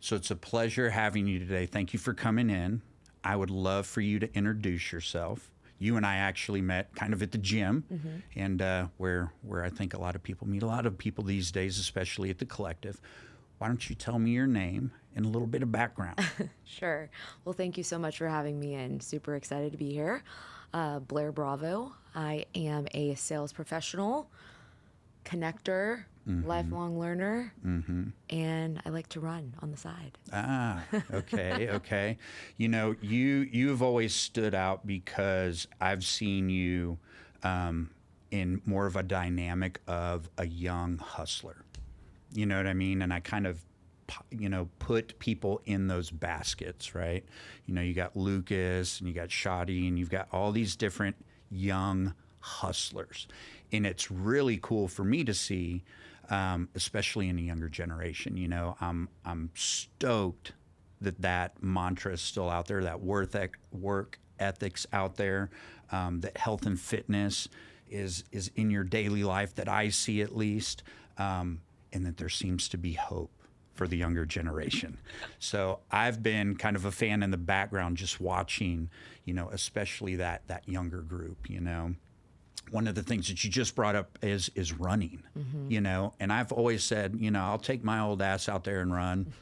So it's a pleasure having you today. Thank you for coming in. I would love for you to introduce yourself. You and I actually met kind of at the gym, and where I think a lot of people meet a lot of people these days, especially at the collective. Why don't you tell me your name and a little bit of background? Sure. Well, thank you so much for having me in. Super excited to be here. Blair Bravo. I am a sales professional, connector, lifelong learner, and I like to run on the side. Ah, okay, okay. You know, you've always stood out because I've seen you in more of a dynamic of a young hustler. You know what I mean? And I kind of, put people in those baskets, right? You know, you got Lucas and you got Shadi and you've got all these different young hustlers. And it's really cool for me to see, especially in the younger generation. You know, I'm stoked that mantra is still out there, that work ethics out there, that health and fitness is in your daily life, that I see at least. And that there seems to be hope for the younger generation. So I've been kind of a fan in the background, just watching, especially that younger group, One of the things that you just brought up is running, and I've always said, I'll take my old ass out there and run.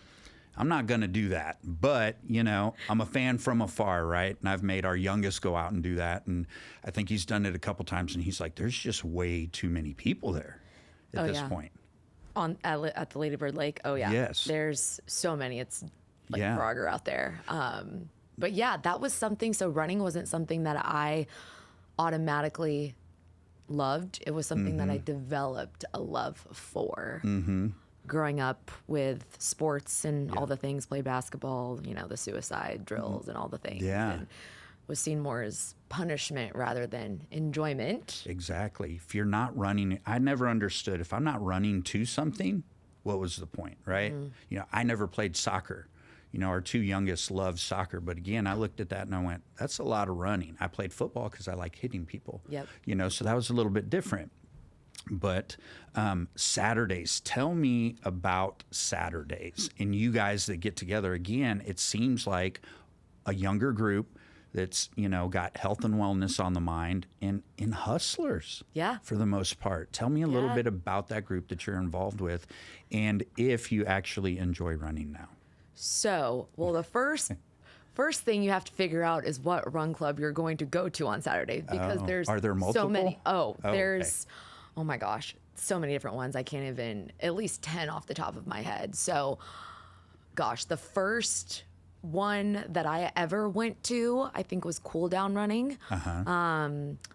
I'm not going to do that, but, I'm a fan from afar, right? And I've made our youngest go out and do that. And I think he's done it a couple times, and he's like, there's just way too many people there at this point. At the Lady Bird Lake. Oh yeah. Yes. There's so many. It's like Frogger out there. But yeah, that was something. So running wasn't something that I automatically loved. It was something that I developed a love for. Growing up with sports and all the things, played basketball, the suicide drills and all the things. Yeah. And was seen more as punishment rather than enjoyment. Exactly. If you're not running, I never understood, if I'm not running to something, what was the point, right? I never played soccer. Our two youngest loved soccer, but again, I looked at that and I went, that's a lot of running. I played football because I like hitting people. Yep. So that was a little bit different. But Saturdays, tell me about Saturdays and you guys that get together. Again, it seems like a younger group that's, got health and wellness on the mind and hustlers for the most part. Tell me a little bit about that group that you're involved with and if you actually enjoy running now. So, well, the first thing you have to figure out is what run club you're going to go to on Saturday because there's Are there multiple? So many. There's, oh my gosh, so many different ones. I can't even, at least 10 off the top of my head. So, gosh, the first one that I ever went to, I think, was Cool Down Running.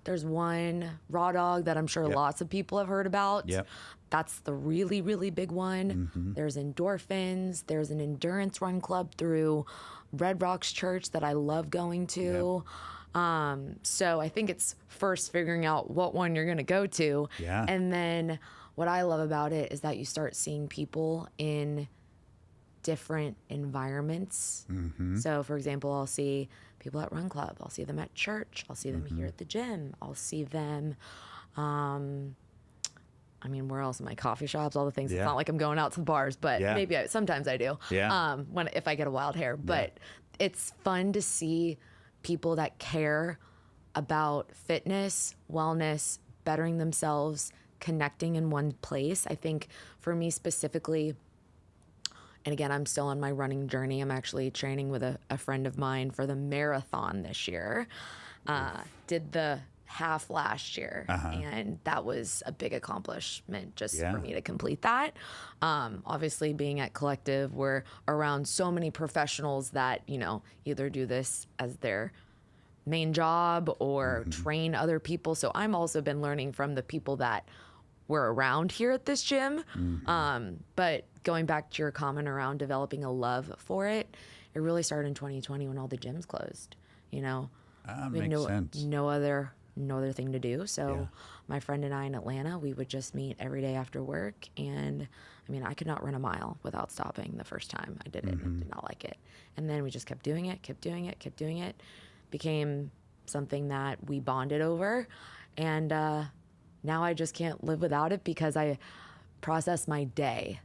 There's one Raw Dog that I'm sure lots of people have heard about. That's the really, really big one. There's Endorphins. There's an endurance run club through Red Rocks Church that I love going to. So I think it's first figuring out what one you're going to go to. And then what I love about it is that you start seeing people in different environments. So for example, I'll see people at Run Club. I'll see them at church. I'll see them here at the gym. I'll see them, where else am I? Coffee shops, all the things. It's not like I'm going out to the bars, but maybe sometimes I do. If I get a wild hair, but it's fun to see people that care about fitness, wellness, bettering themselves, connecting in one place. I think for me specifically, and again, I'm still on my running journey. I'm actually training with a friend of mine for the marathon this year. Did the half last year, and that was a big accomplishment just for me to complete that. Obviously, being at Collective, we're around so many professionals that, either do this as their main job or train other people. So I'm also been learning from the people that we're around here at this gym. But going back to your comment around developing a love for it, it really started in 2020 when all the gyms closed. We Makes sense. no other thing to do. So my friend and I in Atlanta, we would just meet every day after work. And I could not run a mile without stopping the first time I did it. And did not like it. And then we just kept doing it. Became something that we bonded over. And now I just can't live without it because I process my day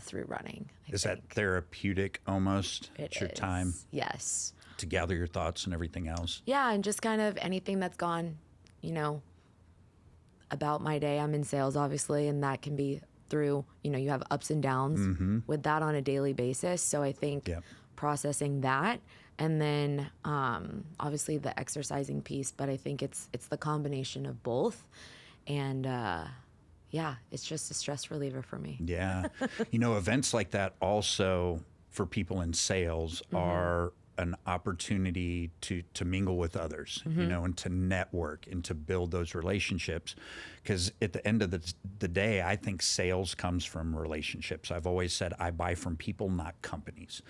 through running. Is that therapeutic almost? It's your time? Yes. To gather your thoughts and everything else? Yeah, and just kind of anything that's gone, about my day. I'm in sales, obviously, and that can be through, you have ups and downs with that on a daily basis. So I think processing that, and then obviously the exercising piece, but I think it's the combination of both. And it's just a stress reliever for me. Yeah. Events like that also for people in sales are an opportunity to mingle with others, and to network and to build those relationships. Because at the end of the day, I think sales comes from relationships. I've always said I buy from people, not companies.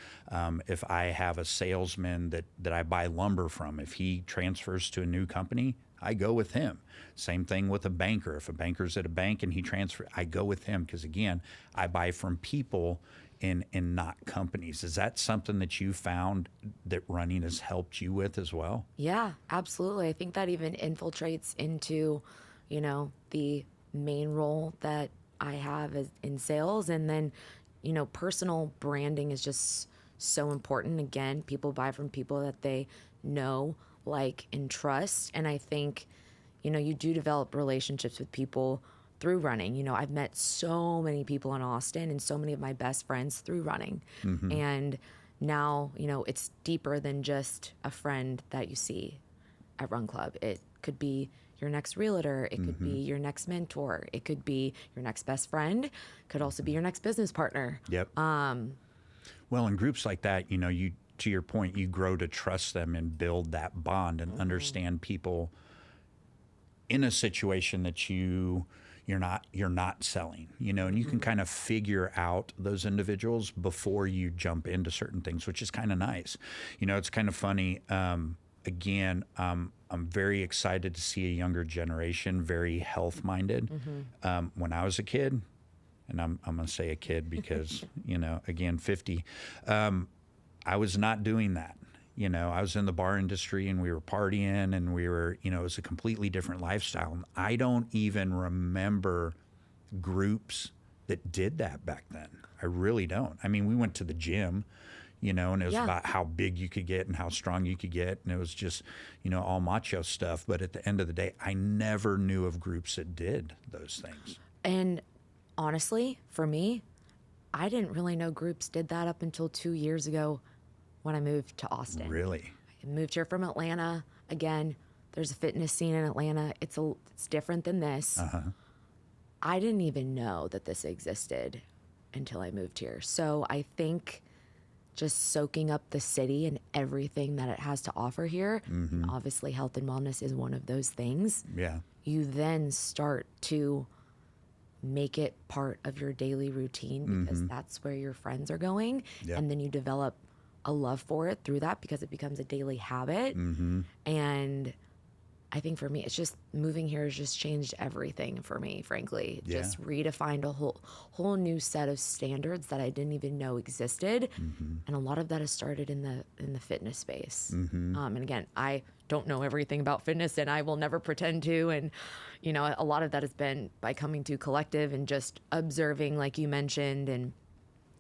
If I have a salesman that I buy lumber from, if he transfers to a new company, I go with him. Same thing with a banker. If a banker's at a bank and he transfers, I go with him because, again, I buy from people and not companies. Is that something that you found that running has helped you with as well? Yeah, absolutely. I think that even infiltrates into, the main role that I have in sales. And then, personal branding is just so important. Again, people buy from people that they know, like, and trust. And I think, you do develop relationships with people through running. I've met so many people in Austin and so many of my best friends through running. And now, it's deeper than just a friend that you see at Run Club. It could be your next realtor. It could be your next mentor. It could be your next best friend. Could also be your next business partner. Yep. Well, in groups like that, you, to your point, you grow to trust them and build that bond and understand people in a situation that you're not selling, and you can kind of figure out those individuals before you jump into certain things, which is kind of nice. It's kind of funny. Again, I'm very excited to see a younger generation, very health-minded. When I was a kid, and I'm going to say a kid because, again, 50, I was not doing that. I was in the bar industry and we were partying and we were, it was a completely different lifestyle. And I don't even remember groups that did that back then. I really don't. I mean, we went to the gym, and it was about how big you could get and how strong you could get. And it was just, all macho stuff. But at the end of the day, I never knew of groups that did those things. And honestly, for me, I didn't really know groups did that up until 2 years ago when I moved to Austin. Really? I moved here from Atlanta. Again, there's a fitness scene in Atlanta. It's different than this. I didn't even know that this existed until I moved here. So I think just soaking up the city and everything that it has to offer here, obviously health and wellness is one of those things. Yeah. You then start to make it part of your daily routine because that's where your friends are going. Yep. And then you develop a love for it through that because it becomes a daily habit. And I think for me, it's just moving here has just changed everything for me, frankly. Yeah. Just redefined a whole new set of standards that I didn't even know existed. And a lot of that has started in the fitness space. And again, I don't know everything about fitness and I will never pretend to. And, a lot of that has been by coming to collective and just observing, like you mentioned, and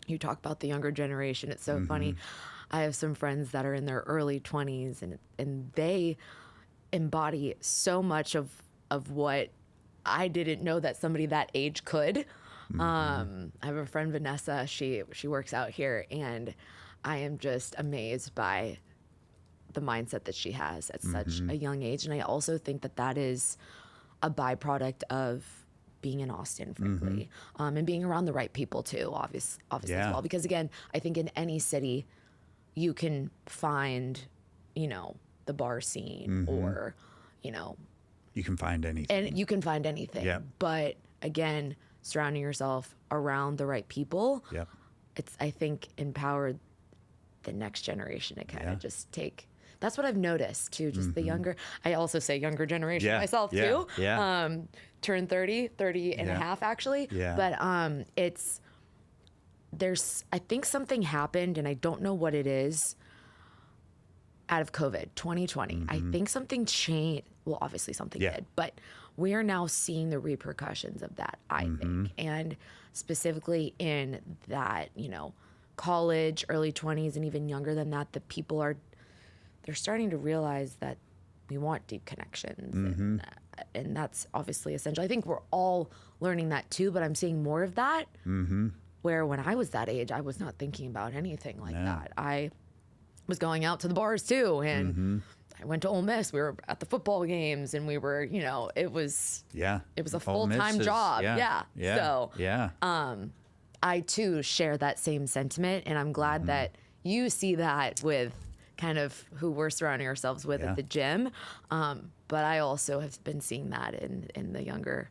you talk about the younger generation. It's so funny. I have some friends that are in their early 20s and they embody so much of what I didn't know that somebody that age could. I have a friend, Vanessa, she works out here and I am just amazed by the mindset that she has at such a young age. And I also think that is a byproduct of being in Austin, frankly, and being around the right people too, obviously as well. Because again, I think in any city you can find, the bar scene or, you can find anything. And you can find anything. Yep. But again, surrounding yourself around the right people, it's, I think, empowered the next generation to kind of just take. That's what I've noticed too, just the younger, I also say younger generation myself too. Turned 30 and a half actually. But I think something happened and I don't know what it is out of COVID 2020. I think something changed. Well, obviously something did, but we are now seeing the repercussions of that, I think. And specifically in that, college, early 20s, and even younger than that, the people they're starting to realize that we want deep connections. And that's obviously essential. I think we're all learning that too, but I'm seeing more of that. Where when I was that age, I was not thinking about anything like that. I was going out to the bars too, and I went to Ole Miss. We were at the football games, and we were, it was a full-time job. So I too share that same sentiment, and I'm glad that you see that with kind of who we're surrounding ourselves with at the gym. But I also have been seeing that in the younger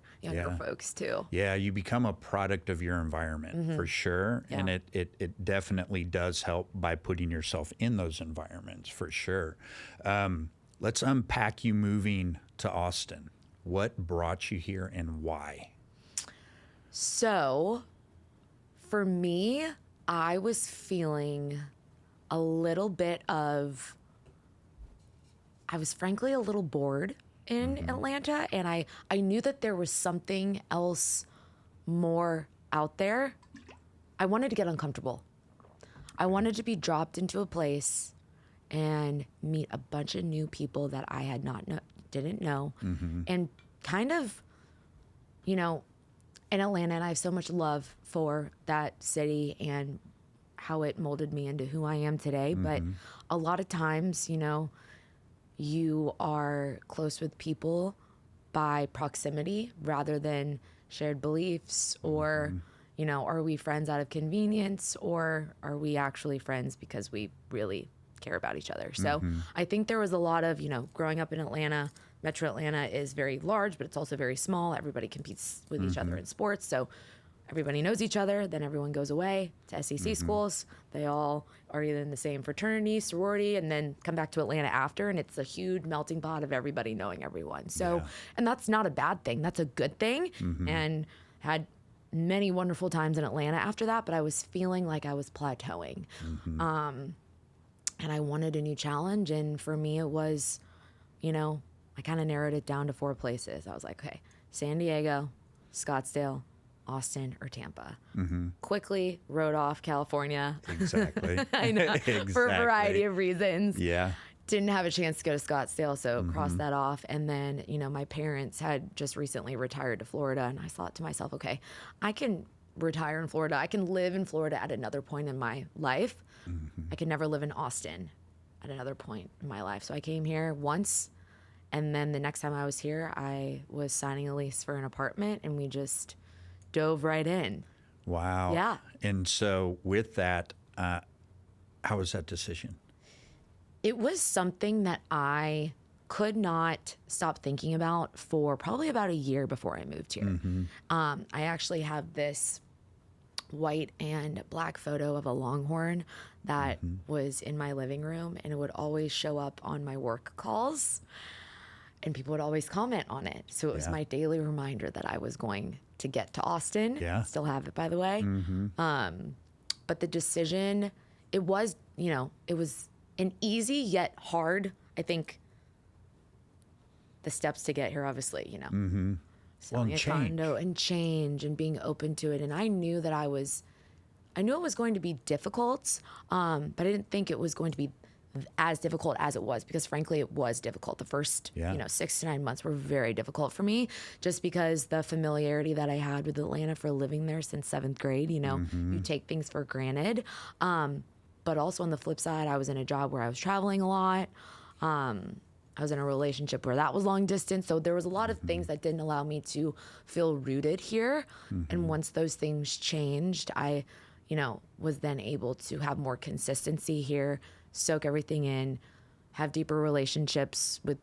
folks too. Yeah, you become a product of your environment for sure. Yeah. And it definitely does help by putting yourself in those environments for sure. Let's unpack you moving to Austin. What brought you here and why? So for me, I was feeling a little bit of, I was frankly a little bored in Atlanta, and I knew that there was something else more out there. I wanted to get uncomfortable. I wanted to be dropped into a place and meet a bunch of new people that I didn't know, and kind of, in Atlanta, and I have so much love for that city and how it molded me into who I am today. But a lot of times, you are close with people by proximity rather than shared beliefs, or, are we friends out of convenience, or are we actually friends because we really care about each other? So I think there was a lot of, growing up in Atlanta. Metro Atlanta is very large, but it's also very small. Everybody competes with each other in sports. So everybody knows each other. Then everyone goes away to SEC schools. They all are either in the same fraternity, sorority, and then come back to Atlanta after. And it's a huge melting pot of everybody knowing everyone. So, and that's not a bad thing. That's a good thing. And had many wonderful times in Atlanta after that, but I was feeling like I was plateauing. And I wanted a new challenge. And for me, it was, I kind of narrowed it down to 4 places. I was like, okay, San Diego, Scottsdale, Austin, or Tampa. Quickly wrote off California. Exactly. I know, exactly. For a variety of reasons. Yeah. Didn't have a chance to go to Scottsdale, so crossed that off. And then, my parents had just recently retired to Florida, and I thought to myself, okay, I can retire in Florida. I can live in Florida at another point in my life. I could never live in Austin at another point in my life. So I came here once, and then the next time I was here, I was signing a lease for an apartment, and we just dove right in. Wow. Yeah. And so with that, how was that decision? It was something that I could not stop thinking about for probably about a year before I moved here. I actually have this white and black photo of a longhorn that was in my living room, and it would always show up on my work calls, and people would always comment on it. So it was my daily reminder that I was going to get to Austin. Yeah. Still have it, by the way. But the decision, it was an easy yet hard, I think, the steps to get here, obviously, selling a condo and change and being open to it. And I knew that I knew it was going to be difficult, but I didn't think it was going to be as difficult as it was, because frankly, it was difficult. The first, 6 to 9 months were very difficult for me, just because the familiarity that I had with Atlanta for living there since 7th grade, you take things for granted. But also on the flip side, I was in a job where I was traveling a lot. I was in a relationship where that was long distance. So there was a lot of things that didn't allow me to feel rooted here. And once those things changed, I, was then able to have more consistency here, soak everything in, have deeper relationships with,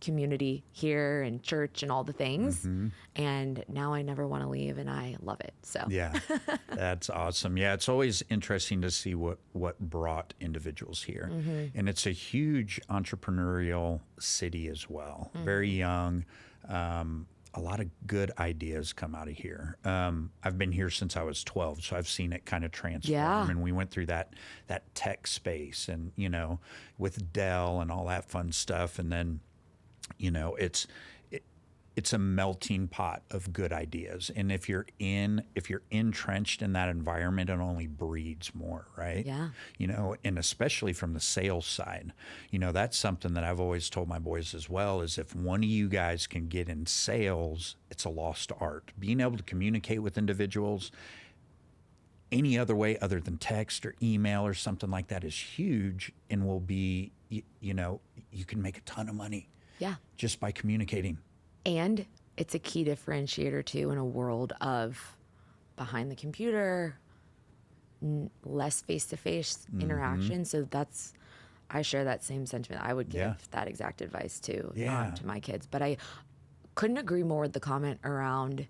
community here and church and all the things. And now I never want to leave, and I love it. So yeah, that's awesome. Yeah, it's always interesting to see what brought individuals here. And it's a huge entrepreneurial city as well. Very young. A lot of good ideas come out of here. I've been here since I was 12, so I've seen it kind of transform. Yeah. And we went through that tech space, and with Dell and all that fun stuff. And then, it's a melting pot of good ideas. And if you're entrenched in that environment, it only breeds more, right? Yeah. You know, and especially from the sales side, you know, that's something that I've always told my boys as well, is if one of you guys can get in sales, it's a lost art. Being able to communicate with individuals any other way other than text or email or something like that is huge, and will be, you know, you can make a ton of money. Yeah. Just by communicating. And it's a key differentiator too in a world of behind the computer, less face-to-face interaction. So I share that same sentiment. I would give that exact advice to my kids. But I couldn't agree more with the comment around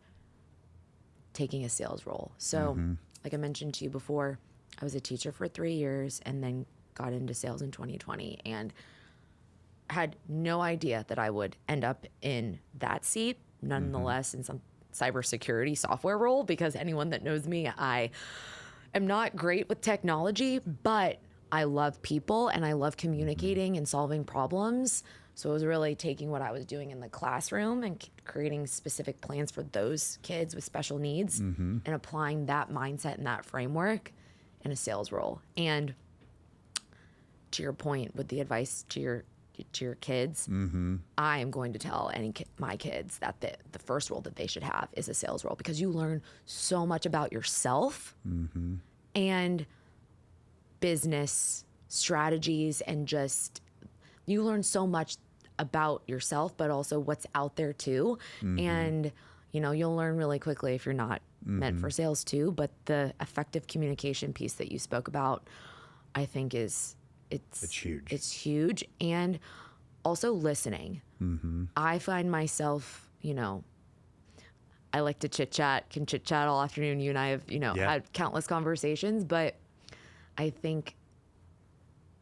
taking a sales role. So like I mentioned to you before, I was a teacher for 3 years and then got into sales in 2020 and had no idea that I would end up in that seat, nonetheless, in some cybersecurity software role, because anyone that knows me, I am not great with technology, but I love people and I love communicating and solving problems. So it was really taking what I was doing in the classroom and creating specific plans for those kids with special needs and applying that mindset and that framework in a sales role. And to your point with the advice to your kids, I am going to tell my kids that the first role that they should have is a sales role, because you learn so much about yourself and business strategies, and just you learn so much about yourself, but also what's out there too. And you know, you'll learn really quickly if you're not meant for sales too. But the effective communication piece that you spoke about, I think it's huge. It's huge. And also listening. I find myself, you know, I like to can chit chat all afternoon. You and I have, you know, had countless conversations, but I think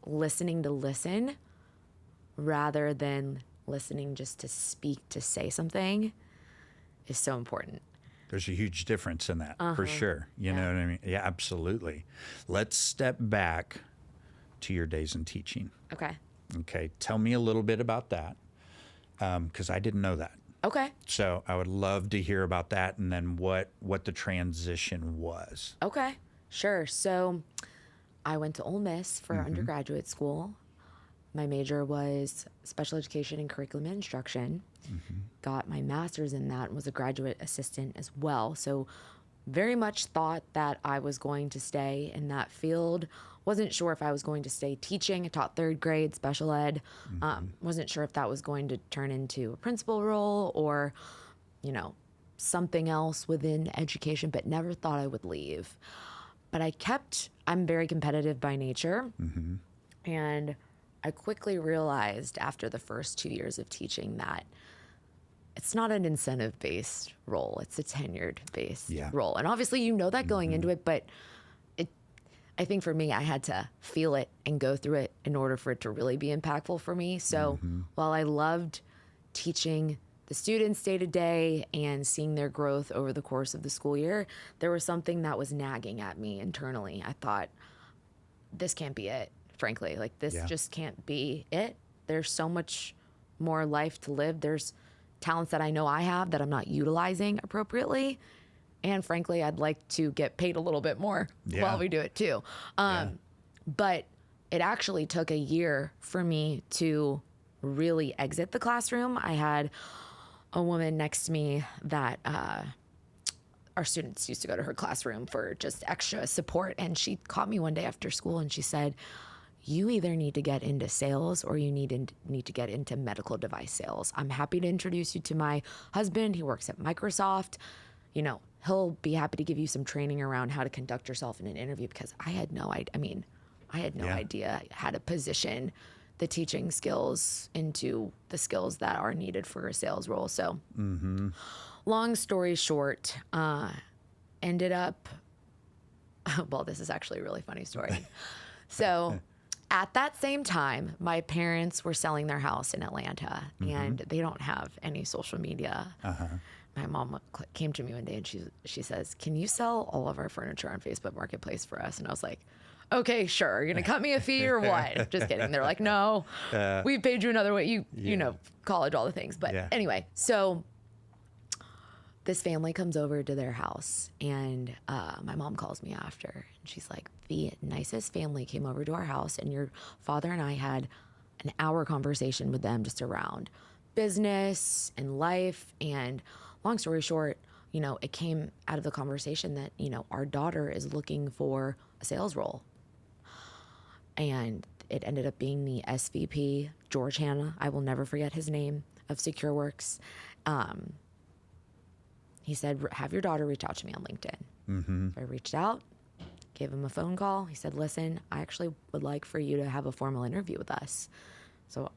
listening to listen rather than listening just to speak, to say something, is so important. There's a huge difference in that, for sure. You know what I mean? Yeah, absolutely. Let's step back to your days in teaching. Okay. Tell me a little bit about that, because I didn't know that. Okay. So I would love to hear about that, and then what the transition was. Okay. Sure. So I went to Ole Miss for undergraduate school. My major was special education and curriculum and instruction. Got my master's in that and was a graduate assistant as well. So very much thought that I was going to stay in that field. Wasn't sure if I was going to stay teaching. I taught third grade special ed. Wasn't sure if that was going to turn into a principal role or, you know, something else within education, but never thought I would leave. But I'm very competitive by nature. And I quickly realized after the first 2 years of teaching that it's not an incentive-based role. It's a tenured-based role. And obviously you know that going into it, but I think for me, I had to feel it and go through it in order for it to really be impactful for me. So while I loved teaching the students day to day and seeing their growth over the course of the school year, there was something that was nagging at me internally. I thought, this can't be it, frankly. Like, this just can't be it. There's so much more life to live. There's talents that I know I have that I'm not utilizing appropriately. And frankly, I'd like to get paid a little bit more while we do it too. But it actually took a year for me to really exit the classroom. I had a woman next to me that our students used to go to her classroom for just extra support. And she caught me one day after school and she said, you either need to get into sales or you need to get into medical device sales. I'm happy to introduce you to my husband. He works at Microsoft. You know, he'll be happy to give you some training around how to conduct yourself in an interview, because I had no idea. I had no idea how to position the teaching skills into the skills that are needed for a sales role. So long story short, ended up, well, this is actually a really funny story. So at that same time, my parents were selling their house in Atlanta, and they don't have any social media. My mom came to me one day and she says, can you sell all of our furniture on Facebook Marketplace for us? And I was like, okay, sure. You're going to cut me a fee or what? Just kidding. They're like, no, we paid you another way. You know, college, all the things. But anyway, so this family comes over to their house, and my mom calls me after, and she's like, the nicest family came over to our house, and your father and I had an hour conversation with them just around business and life. And long story short, you know, it came out of the conversation that, you know, our daughter is looking for a sales role. And it ended up being the SVP, George Hanna, I will never forget his name, of SecureWorks. He said, have your daughter reach out to me on LinkedIn. Mm-hmm. So I reached out, gave him a phone call. He said, listen, I actually would like for you to have a formal interview with us. So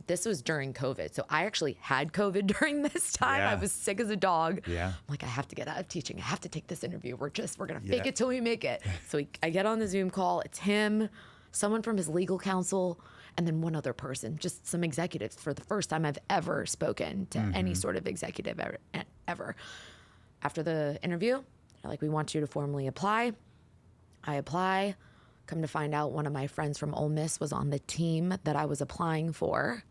this was during COVID. So I actually had COVID during this time. I was sick as a dog. I'm like, I have to get out of teaching. I have to take this interview. We're going to fake it till we make it. So I get on the Zoom call. It's him, someone from his legal counsel, and then one other person, just some executives. For the first time I've ever spoken to any sort of executive ever. After the interview, they're like, we want you to formally apply. I apply. Come to find out, one of my friends from Ole Miss was on the team that I was applying for.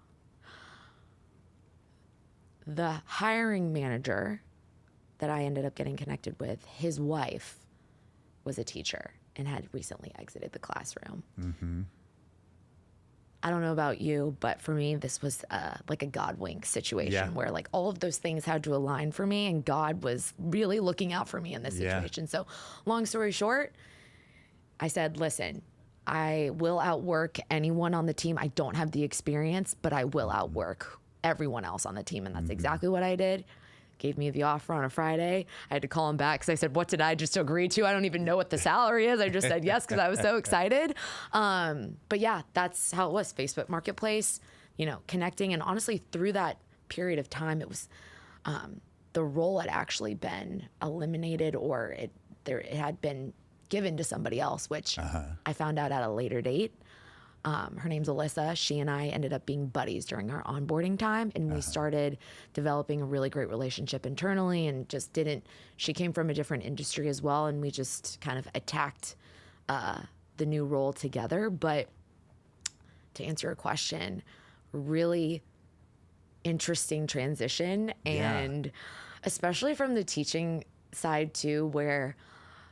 The hiring manager that I ended up getting connected with, his wife was a teacher and had recently exited the classroom. Mm-hmm. I don't know about you, but for me, this was like a God wink situation where like all of those things had to align for me, and God was really looking out for me in this situation. So long story short, I said, listen, I will outwork anyone on the team. I don't have the experience, but I will outwork everyone else on the team. And that's exactly what I did. Gave me the offer on a Friday. I had to call him back because I said, what did I just agree to? I don't even know what the salary is. I just said yes because I was so excited. But yeah, that's how it was. Facebook Marketplace, you know, connecting. And honestly, through that period of time, it was the role had actually been eliminated, or it had been given to somebody else, which I found out at a later date. Her name's Alyssa. She and I ended up being buddies during our onboarding time, and we started developing a really great relationship internally, and she came from a different industry as well, and we just kind of attacked the new role together. But to answer your question, really interesting transition, and especially from the teaching side too, where,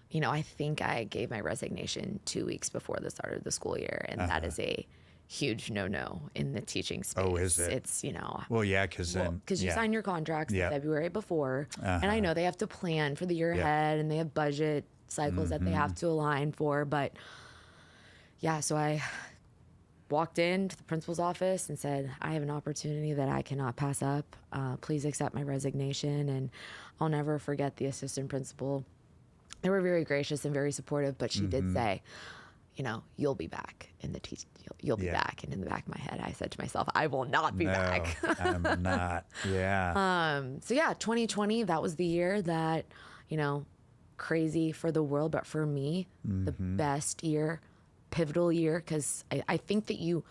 you know, I think I gave my resignation 2 weeks before the start of the school year, and that is a huge no-no in the teaching space. Oh, is it? It's, you know. Well, yeah, because you sign your contracts in February before, and I know they have to plan for the year ahead, and they have budget cycles that they have to align for. But yeah, so I walked into the principal's office and said, I have an opportunity that I cannot pass up. Please accept my resignation. And I'll never forget the assistant principal. They were very gracious and very supportive, but she did say, you know, you'll be back in the you'll be back. And in the back of my head, I said to myself, I will not be back. I'm not. Yeah. So yeah, 2020, that was the year that, you know, crazy for the world, but for me, the best year, pivotal year. Cause I think that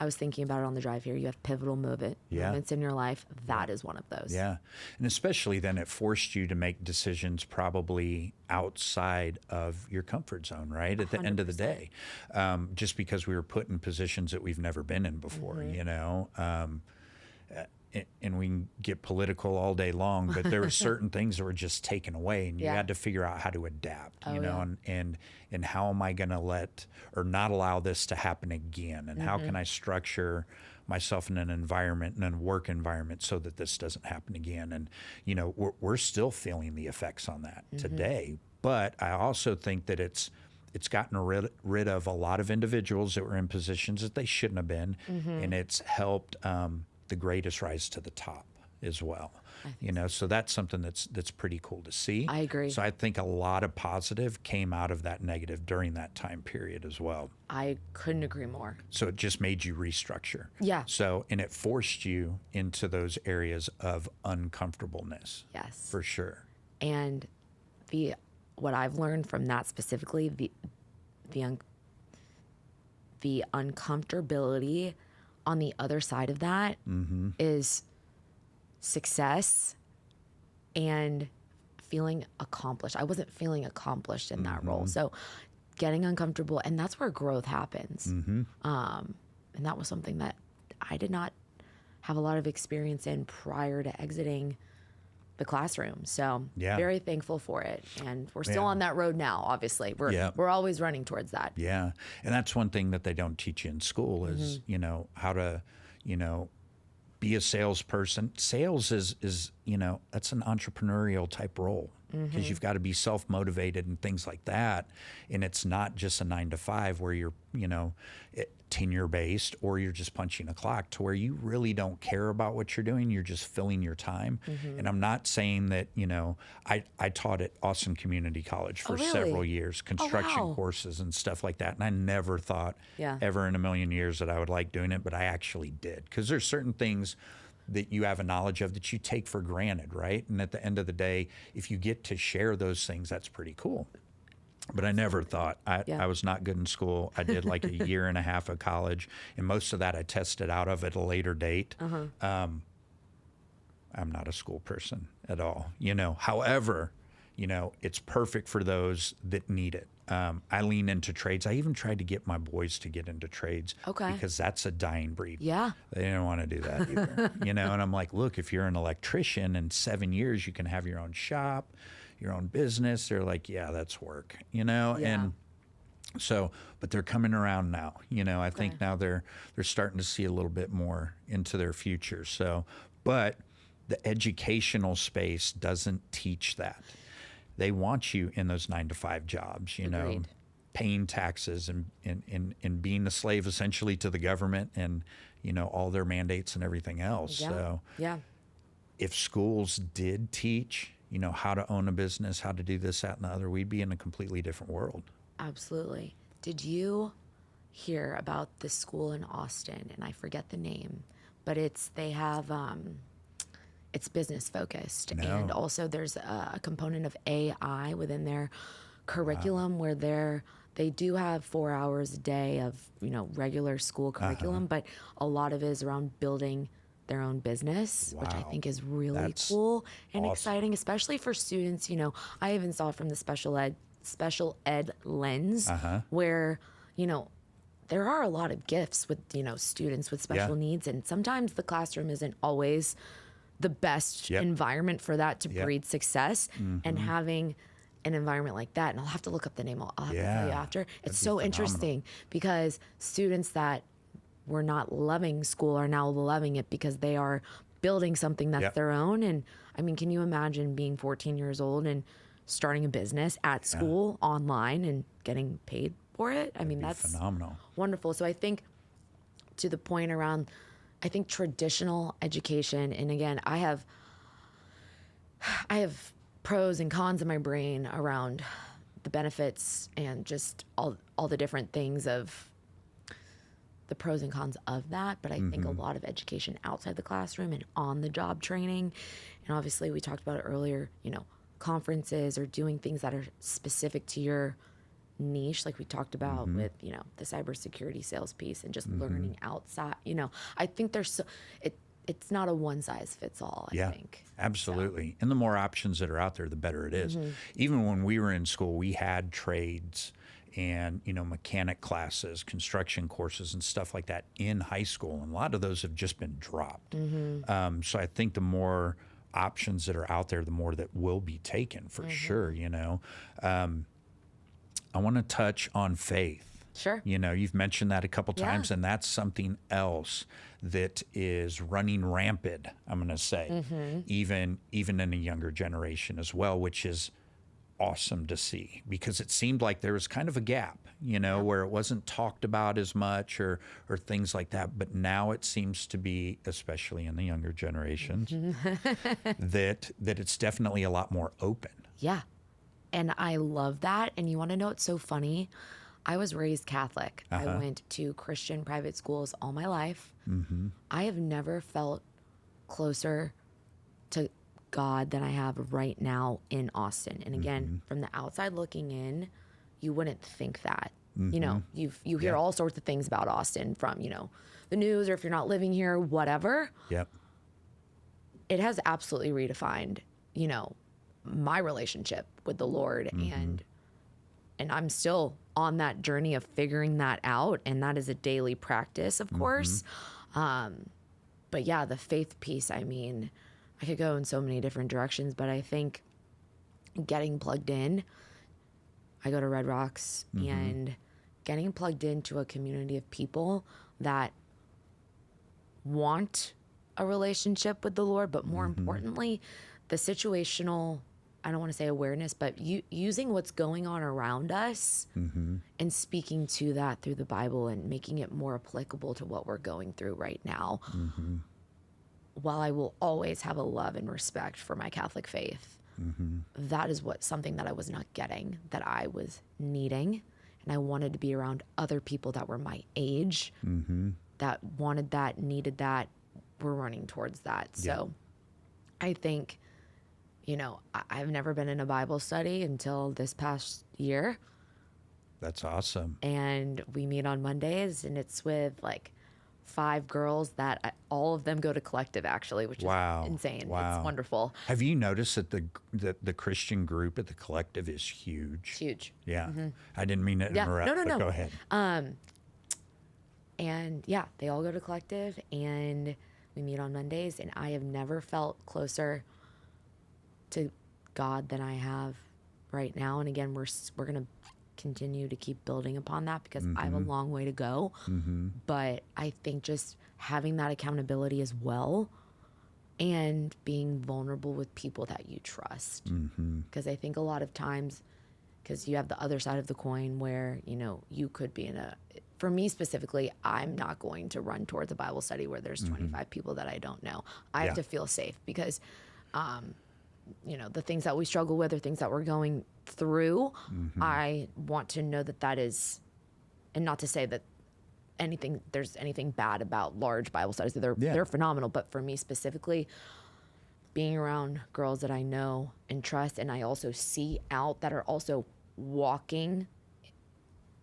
I was thinking about it on the drive here. You have pivotal moments in your life. That is one of those. Yeah. And especially then it forced you to make decisions probably outside of your comfort zone, right? At the 100%. End of the day, just because we were put in positions that we've never been in before, you know? And we can get political all day long, but there were certain things that were just taken away, and you had to figure out how to adapt, you know, and how am I going to let or not allow this to happen again? And how can I structure myself in an environment and a work environment so that this doesn't happen again? And, you know, we're still feeling the effects on that today, but I also think that it's gotten rid of a lot of individuals that were in positions that they shouldn't have been, and it's helped the greatest rise to the top as well. You know, so that's something that's pretty cool to see. I agree. So I think a lot of positive came out of that negative during that time period as well. I couldn't agree more. So it just made you restructure. Yeah. So, and it forced you into those areas of uncomfortableness. Yes. For sure. And what I've learned from that specifically, the uncomfortability on the other side of that is success and feeling accomplished. I wasn't feeling accomplished in that role. So getting uncomfortable, and that's where growth happens. And that was something that I did not have a lot of experience in prior to exiting the classroom. So Yeah. very thankful for it. And we're still on that road now, obviously. We're always running towards that. Yeah. And that's one thing that they don't teach you in school is, you know, how to, you know, be a salesperson. Sales is, you know, that's an entrepreneurial type role because you've got to be self-motivated and things like that. And it's not just a 9 to 5 where you're, you know, tenure based or you're just punching a clock, to where you really don't care about what you're doing. You're just filling your time. And I'm not saying that, you know, I taught at Austin Community College for several years, construction courses and stuff like that. And I never thought ever in a million years that I would like doing it, but I actually did, because there's certain things that you have a knowledge of that you take for granted, right? And at the end of the day, if you get to share those things, that's pretty cool. But I never thought I was not good in school. I did like a year and a half of college, and most of that I tested out of at a later date. I'm not a school person at all, you know. However, you know, it's perfect for those that need it. I lean into trades. I even tried to get my boys to get into trades because that's a dying breed. Yeah. They didn't want to do that either, you know. And I'm like, look, if you're an electrician in 7 years, you can have your own shop, your own business. They're like, yeah, that's work, you know. And so, but they're coming around now, you know. I think now they're starting to see a little bit more into their future. So, but the educational space doesn't teach that. They want you in those 9 to 5 jobs, you know, paying taxes and being a slave essentially to the government and, you know, all their mandates and everything else. So if schools did teach, you know, how to own a business, how to do this, that, and the other, we'd be in a completely different world. Absolutely. Did you hear about this school in Austin? And I forget the name, but they have, it's business focused. No. And also there's a component of AI within their curriculum where they do have 4 hours a day of, you know, regular school curriculum, but a lot of it is around building their own business, which I think is really cool and exciting, especially for students. You know, I even saw it from the special ed lens where, you know, there are a lot of gifts with, you know, students with special needs, and sometimes the classroom isn't always the best environment for that to breed success. And having an environment like that, and I'll have to look up the name, I'll have to tell you after. It's so interesting because students that were not loving school are now loving it because they are building something that's their own. And I mean, can you imagine being 14 years old and starting a business at school online and getting paid for it? I mean, that's phenomenal. Wonderful. So I think to the point around, I think traditional education, and again, I have pros and cons in my brain around the benefits and just all the different things of the pros and cons of that. But I think a lot of education outside the classroom and on the job training, and obviously we talked about it earlier, you know, conferences or doing things that are specific to your niche, like we talked about with, you know, the cybersecurity sales piece and just learning outside, you know, I think it's not a one size fits all, I think. Absolutely. So. And the more options that are out there, the better it is. Even when we were in school, we had trades and, you know, mechanic classes, construction courses and stuff like that in high school. And a lot of those have just been dropped. So I think the more options that are out there, the more that will be taken for sure, you know. I want to touch on faith. Sure. You know, you've mentioned that a couple times, and that's something else that is running rampant, I'm going to say, even in a younger generation as well, which is awesome to see, because it seemed like there was kind of a gap, you know, where it wasn't talked about as much or things like that. But now it seems to be, especially in the younger generations, that it's definitely a lot more open. Yeah. And I love that. And you want to know what's so funny? I was raised Catholic. I went to Christian private schools all my life. I have never felt closer to God than I have right now in Austin. And again, from the outside looking in, you wouldn't think that. You know, you hear all sorts of things about Austin from, you know, the news, or if you're not living here, whatever. It has absolutely redefined, you know, my relationship with the Lord, and I'm still on that journey of figuring that out, and that is a daily practice, of course. But yeah, the faith piece, I mean, I could go in so many different directions, but I think getting plugged in, I go to Red Rocks, and getting plugged into a community of people that want a relationship with the Lord, but more importantly, the situational, I don't want to say awareness, but using what's going on around us and speaking to that through the Bible and making it more applicable to what we're going through right now. While I will always have a love and respect for my Catholic faith, that is something that I was not getting, that I was needing. And I wanted to be around other people that were my age, that wanted that, needed that, were running towards that. So I think, I've never been in a Bible study until this past year. That's awesome. And we meet on Mondays, and it's with like 5 girls that all of them go to Collective, actually, which is insane. Wow. It's wonderful. Have you noticed that the Christian group at the Collective is huge? It's huge. Yeah. I didn't mean to interrupt, but go ahead. And they all go to Collective, and we meet on Mondays, and I have never felt closer to God than I have right now. And again, we're going to continue to keep building upon that, because I have a long way to go. But I think just having that accountability as well, and being vulnerable with people that you trust. Because I think a lot of times, because you have the other side of the coin where, you could be for me specifically, I'm not going to run towards a Bible study where there's 25 people that I don't know. I have to feel safe, because the things that we struggle with or things that we're going through, I want to know that is, and not to say that there's anything bad about large Bible studies. They're phenomenal. But for me specifically, being around girls that I know and trust, and I also see out that are also walking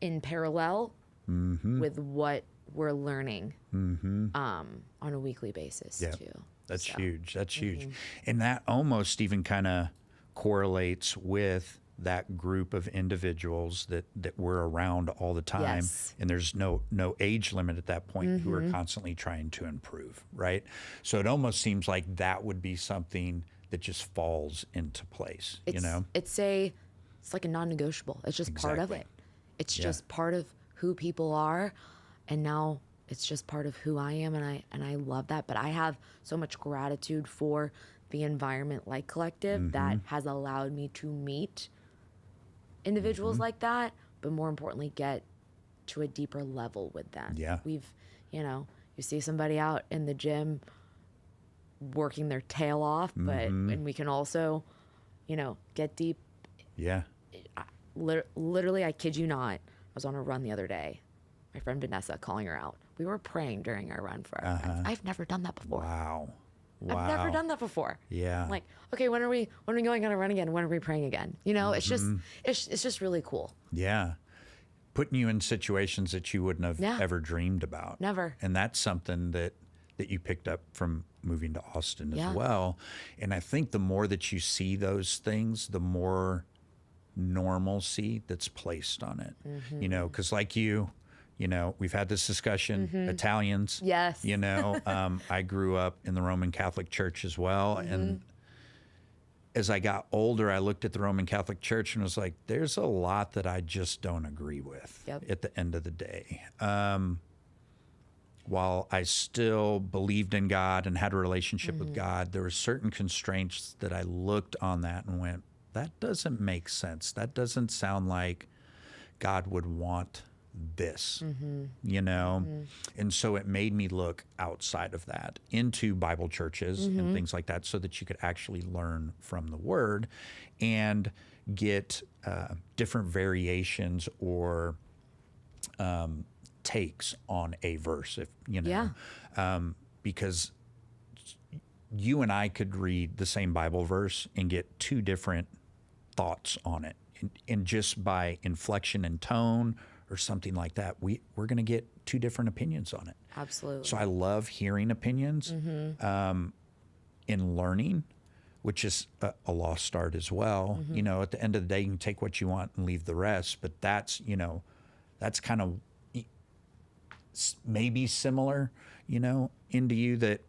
in parallel with what we're learning on a weekly basis too. That's huge. That's huge. And that almost even kind of correlates with that group of individuals that we're around all the time. And there's no age limit at that point, who are constantly trying to improve, right? So it almost seems like that would be something that just falls into place, It's like a non-negotiable. It's just part of it. It's just part of who people are. And now it's just part of who I am, and I love that. But I have so much gratitude for the environment like Collective that has allowed me to meet individuals like that, but more importantly, get to a deeper level with them. We've, you see somebody out in the gym working their tail off, and we can also, get deep. Literally, I kid you not, I was on a run the other day. My friend Vanessa, calling her out. We were praying during our run for our friends. I've never done that before. Wow. I've never done that before. I'm like, okay, when are we going on a run again? When are we praying again? It's just really cool. Putting you in situations that you wouldn't have ever dreamed about. Never. And that's something that you picked up from moving to Austin as well. And I think the more that you see those things, the more normalcy that's placed on it. Because like we've had this discussion, Italians. Yes. I grew up in the Roman Catholic Church as well. And as I got older, I looked at the Roman Catholic Church and was like, there's a lot that I just don't agree with at the end of the day. While I still believed in God and had a relationship with God, there were certain constraints that I looked on that and went, that doesn't make sense. That doesn't sound like God would want this, And so it made me look outside of that into Bible churches and things like that, so that you could actually learn from the Word and get different variations or takes on a verse, because you and I could read the same Bible verse and get 2 different thoughts on it, and just by inflection and tone or something like that, we're going to get 2 different opinions on it. Absolutely. So I love hearing opinions, in learning, which is a lost art as well. At the end of the day, you can take what you want and leave the rest, but that's kind of maybe similar, into you that,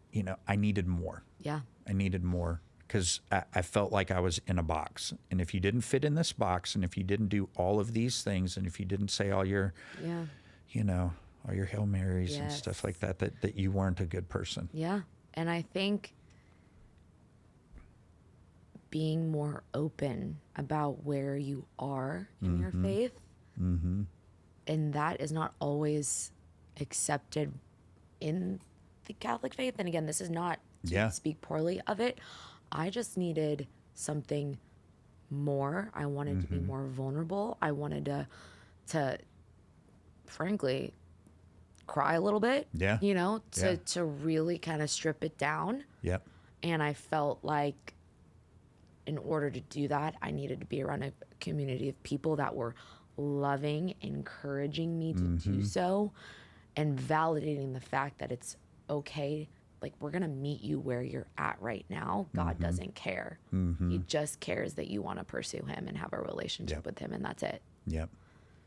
I needed more. Yeah. I needed more because I felt like I was in a box. And if you didn't fit in this box, and if you didn't do all of these things, and if you didn't say all your, all your Hail Marys and stuff like that, that you weren't a good person. Yeah. And I think being more open about where you are in your faith, and that is not always accepted in the Catholic faith. And again, this is not to speak poorly of it. I just needed something more. I wanted to be more vulnerable. I wanted to frankly cry a little bit, to really kind of strip it down. Yep. And I felt like in order to do that, I needed to be around a community of people that were loving, encouraging me to do so, and validating the fact that it's okay. Like, we're going to meet you where you're at right now. God doesn't care. He just cares that you want to pursue him and have a relationship with him, and that's it. Yep.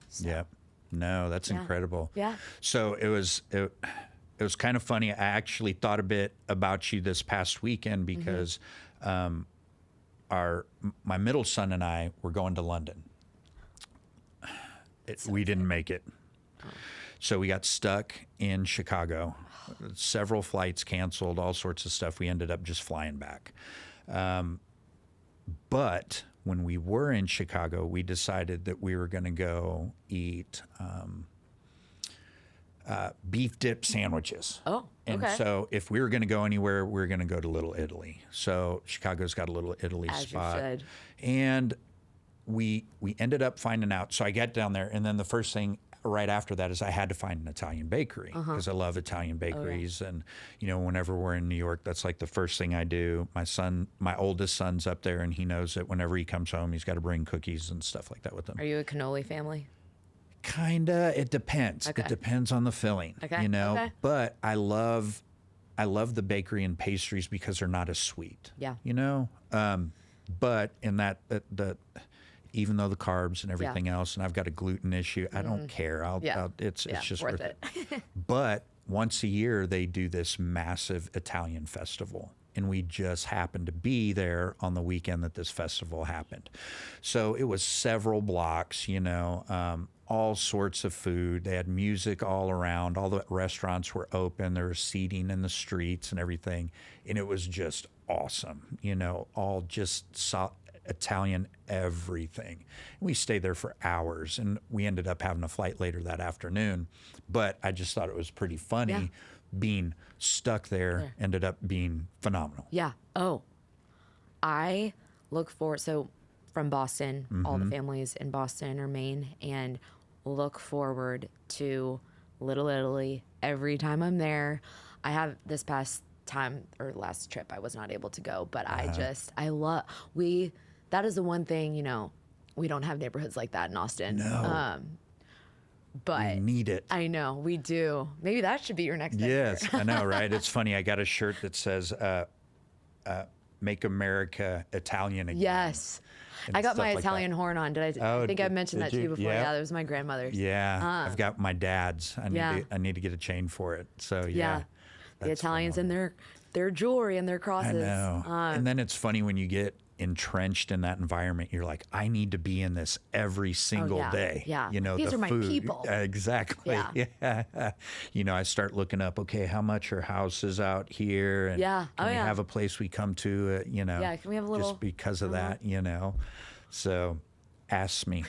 So. Yep. No, that's incredible. Yeah. So it was kind of funny. I actually thought a bit about you this past weekend because my middle son and I were going to London. We didn't make it. So we got stuck in Chicago. Several flights canceled, all sorts of stuff. We ended up just flying back. But when we were in Chicago, we decided that we were going to go eat beef dip sandwiches. Oh, okay. And so if we were going to go anywhere, we were going to go to Little Italy. So Chicago's got a Little Italy spot. You should. And we ended up finding out. So I got down there, and then the first thing right after that is I had to find an Italian bakery because I love Italian bakeries. And, whenever we're in New York, that's like the first thing I do. My oldest son's up there, and he knows that whenever he comes home, he's got to bring cookies and stuff like that with him. Are you a cannoli family? Kinda. It depends. Okay. It depends on the filling, Okay. But I love the bakery and pastries because they're not as sweet. Yeah. But in that, even though the carbs and everything else, and I've got a gluten issue, I don't care. It's just worth it. But once a year, they do this massive Italian festival. And we just happened to be there on the weekend that this festival happened. So it was several blocks, all sorts of food. They had music all around. All the restaurants were open. There was seating in the streets and everything. And it was just awesome, all just Italian everything. We stayed there for hours, and we ended up having a flight later that afternoon. But I just thought it was pretty funny being stuck there. Ended up being phenomenal. Yeah. Oh, I look forward. So from Boston, all the families in Boston or Maine, and look forward to Little Italy every time I'm there. I have this past time or last trip I was not able to go, but that is the one thing, we don't have neighborhoods like that in Austin. No. But we need it. I know, we do. Maybe that should be your next Yes, I know, right? It's funny. I got a shirt that says, Make America Italian again. Yes. I got my Italian horn on. I think I mentioned that to you before. Yeah, that was my grandmother's. Yeah. I've got my dad's. I need to get a chain for it. So, yeah. The Italians and their jewelry and their crosses. I know. And then it's funny when you get entrenched in that environment, you're like, I need to be in this every single day. Yeah. These are my food. people. Exactly. Yeah. I start looking up, okay, how much are houses out here? And can we have a place we come to, can we have a little, just because of that, So ask me.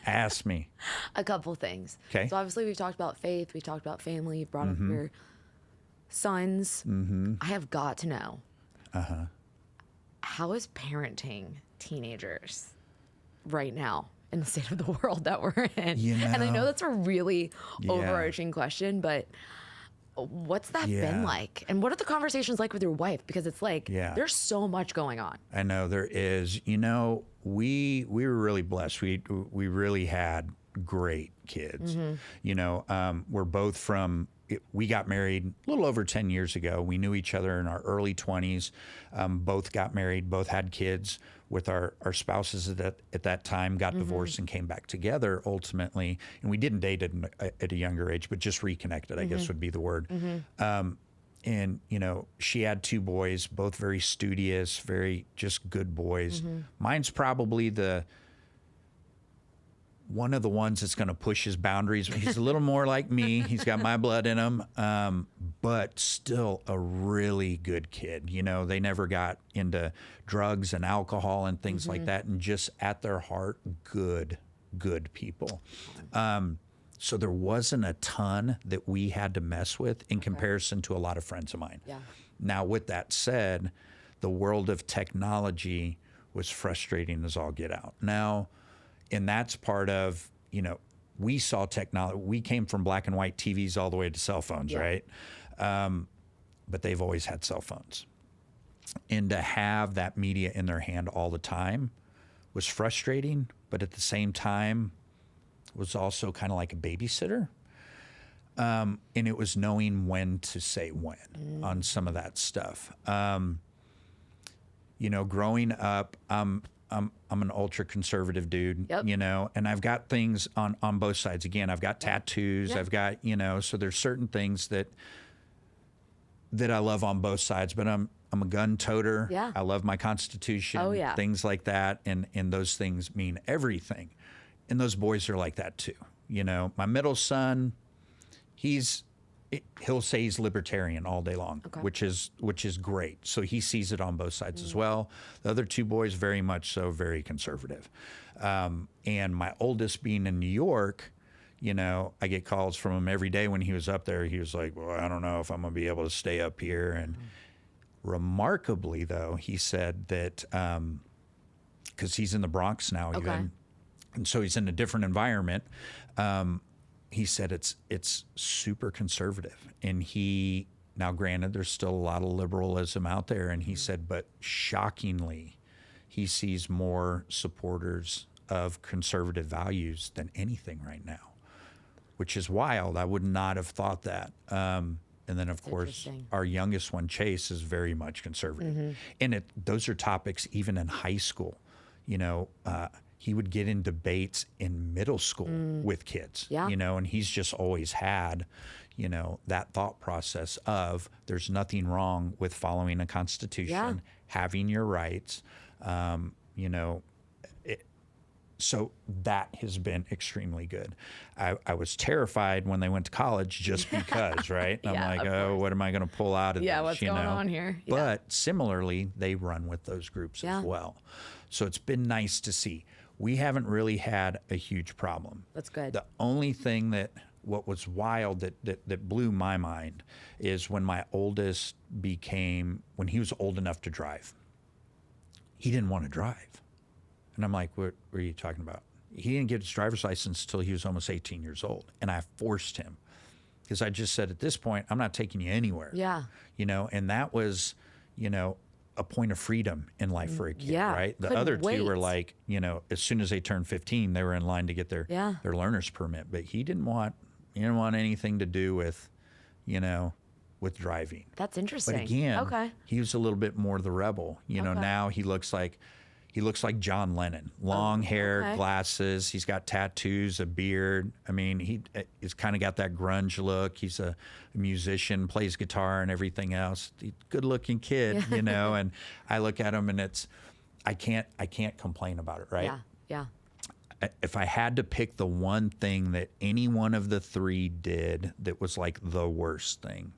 Ask me. A couple things. Okay. So obviously we've talked about faith. We talked about family. You've brought up your sons. I have got to know. How is parenting teenagers right now in the state of the world that we're in? And I know that's a really overarching question, but what's that been like? And what are the conversations like with your wife? Because it's like, there's so much going on. I know there is. We were really blessed. We really had great kids. We're both from we got married a little over 10 years ago. We knew each other in our early 20s, both got married, both had kids with our spouses at that time, got divorced and came back together ultimately. And we didn't date at a younger age, but just reconnected, I guess would be the word. And, you know, she had 2 boys, both very studious, very just good boys. Mine's probably one of the ones that's going to push his boundaries. He's a little more like me. He's got my blood in him, but still a really good kid. You know, they never got into drugs and alcohol and things like that, and just at their heart, good people. So there wasn't a ton that we had to mess with in comparison to a lot of friends of mine. Yeah. Now, with that said, the world of technology was frustrating as all get out. Now, and that's part of, you know, we saw technology. We came from black and white TVs all the way to cell phones, right? But they've always had cell phones. And to have that media in their hand all the time was frustrating, but at the same time was also kind of like a babysitter. And it was knowing when to say when on some of that stuff. You know, growing up, I'm an ultra conservative dude, you know, and I've got things on both sides. Again, I've got tattoos, I've got, you know, so there's certain things that I love on both sides, but I'm a gun toter. Yeah. I love my Constitution, things like that. And those things mean everything. And those boys are like that too. You know, my middle son, he'll say he's libertarian all day long, which is great. So he sees it on both sides as well. The other 2 boys, very much so, very conservative. And my oldest being in New York, you know, I get calls from him every day. When he was up there, he was like, well, I don't know if I'm going to be able to stay up here. And remarkably, though, he said that because he's in the Bronx now even, and so he's in a different environment, he said it's super conservative. And now granted, there's still a lot of liberalism out there. And he said, but shockingly, he sees more supporters of conservative values than anything right now, which is wild. I would not have thought that. And then, of course, our youngest one, Chase, is very much conservative. And those are topics even in high school. You know, he would get in debates in middle school with kids, you know, and he's just always had, you know, that thought process of there's nothing wrong with following a constitution, having your rights, you know. So that has been extremely good. I was terrified when they went to college just because, right? I'm like, oh, what am I going to pull out of this? What's going on here? But similarly, they run with those groups as well. So it's been nice to see. We haven't really had a huge problem. That's good. The only thing what was wild that blew my mind is when my oldest when he was old enough to drive, he didn't want to drive. And I'm like, what are you talking about? He didn't get his driver's license until he was almost 18 years old. And I forced him because I just said, at this point, I'm not taking you anywhere. Yeah. You know, and that was, you know, a point of freedom in life for a kid, right? The other 2 were like, you know, as soon as they turned 15, they were in line to get their learner's permit. But he didn't want anything to do with, you know, with driving. That's interesting. But again, he was a little bit more the rebel. You know, now he looks like John Lennon. Long hair, glasses. He's got tattoos, a beard. I mean, he's kind of got that grunge look. He's a musician, plays guitar and everything else. Good-looking kid, you know. And I look at him, and I can't complain about it, right? Yeah. If I had to pick the one thing that any one of the 3 did that was like the worst thing,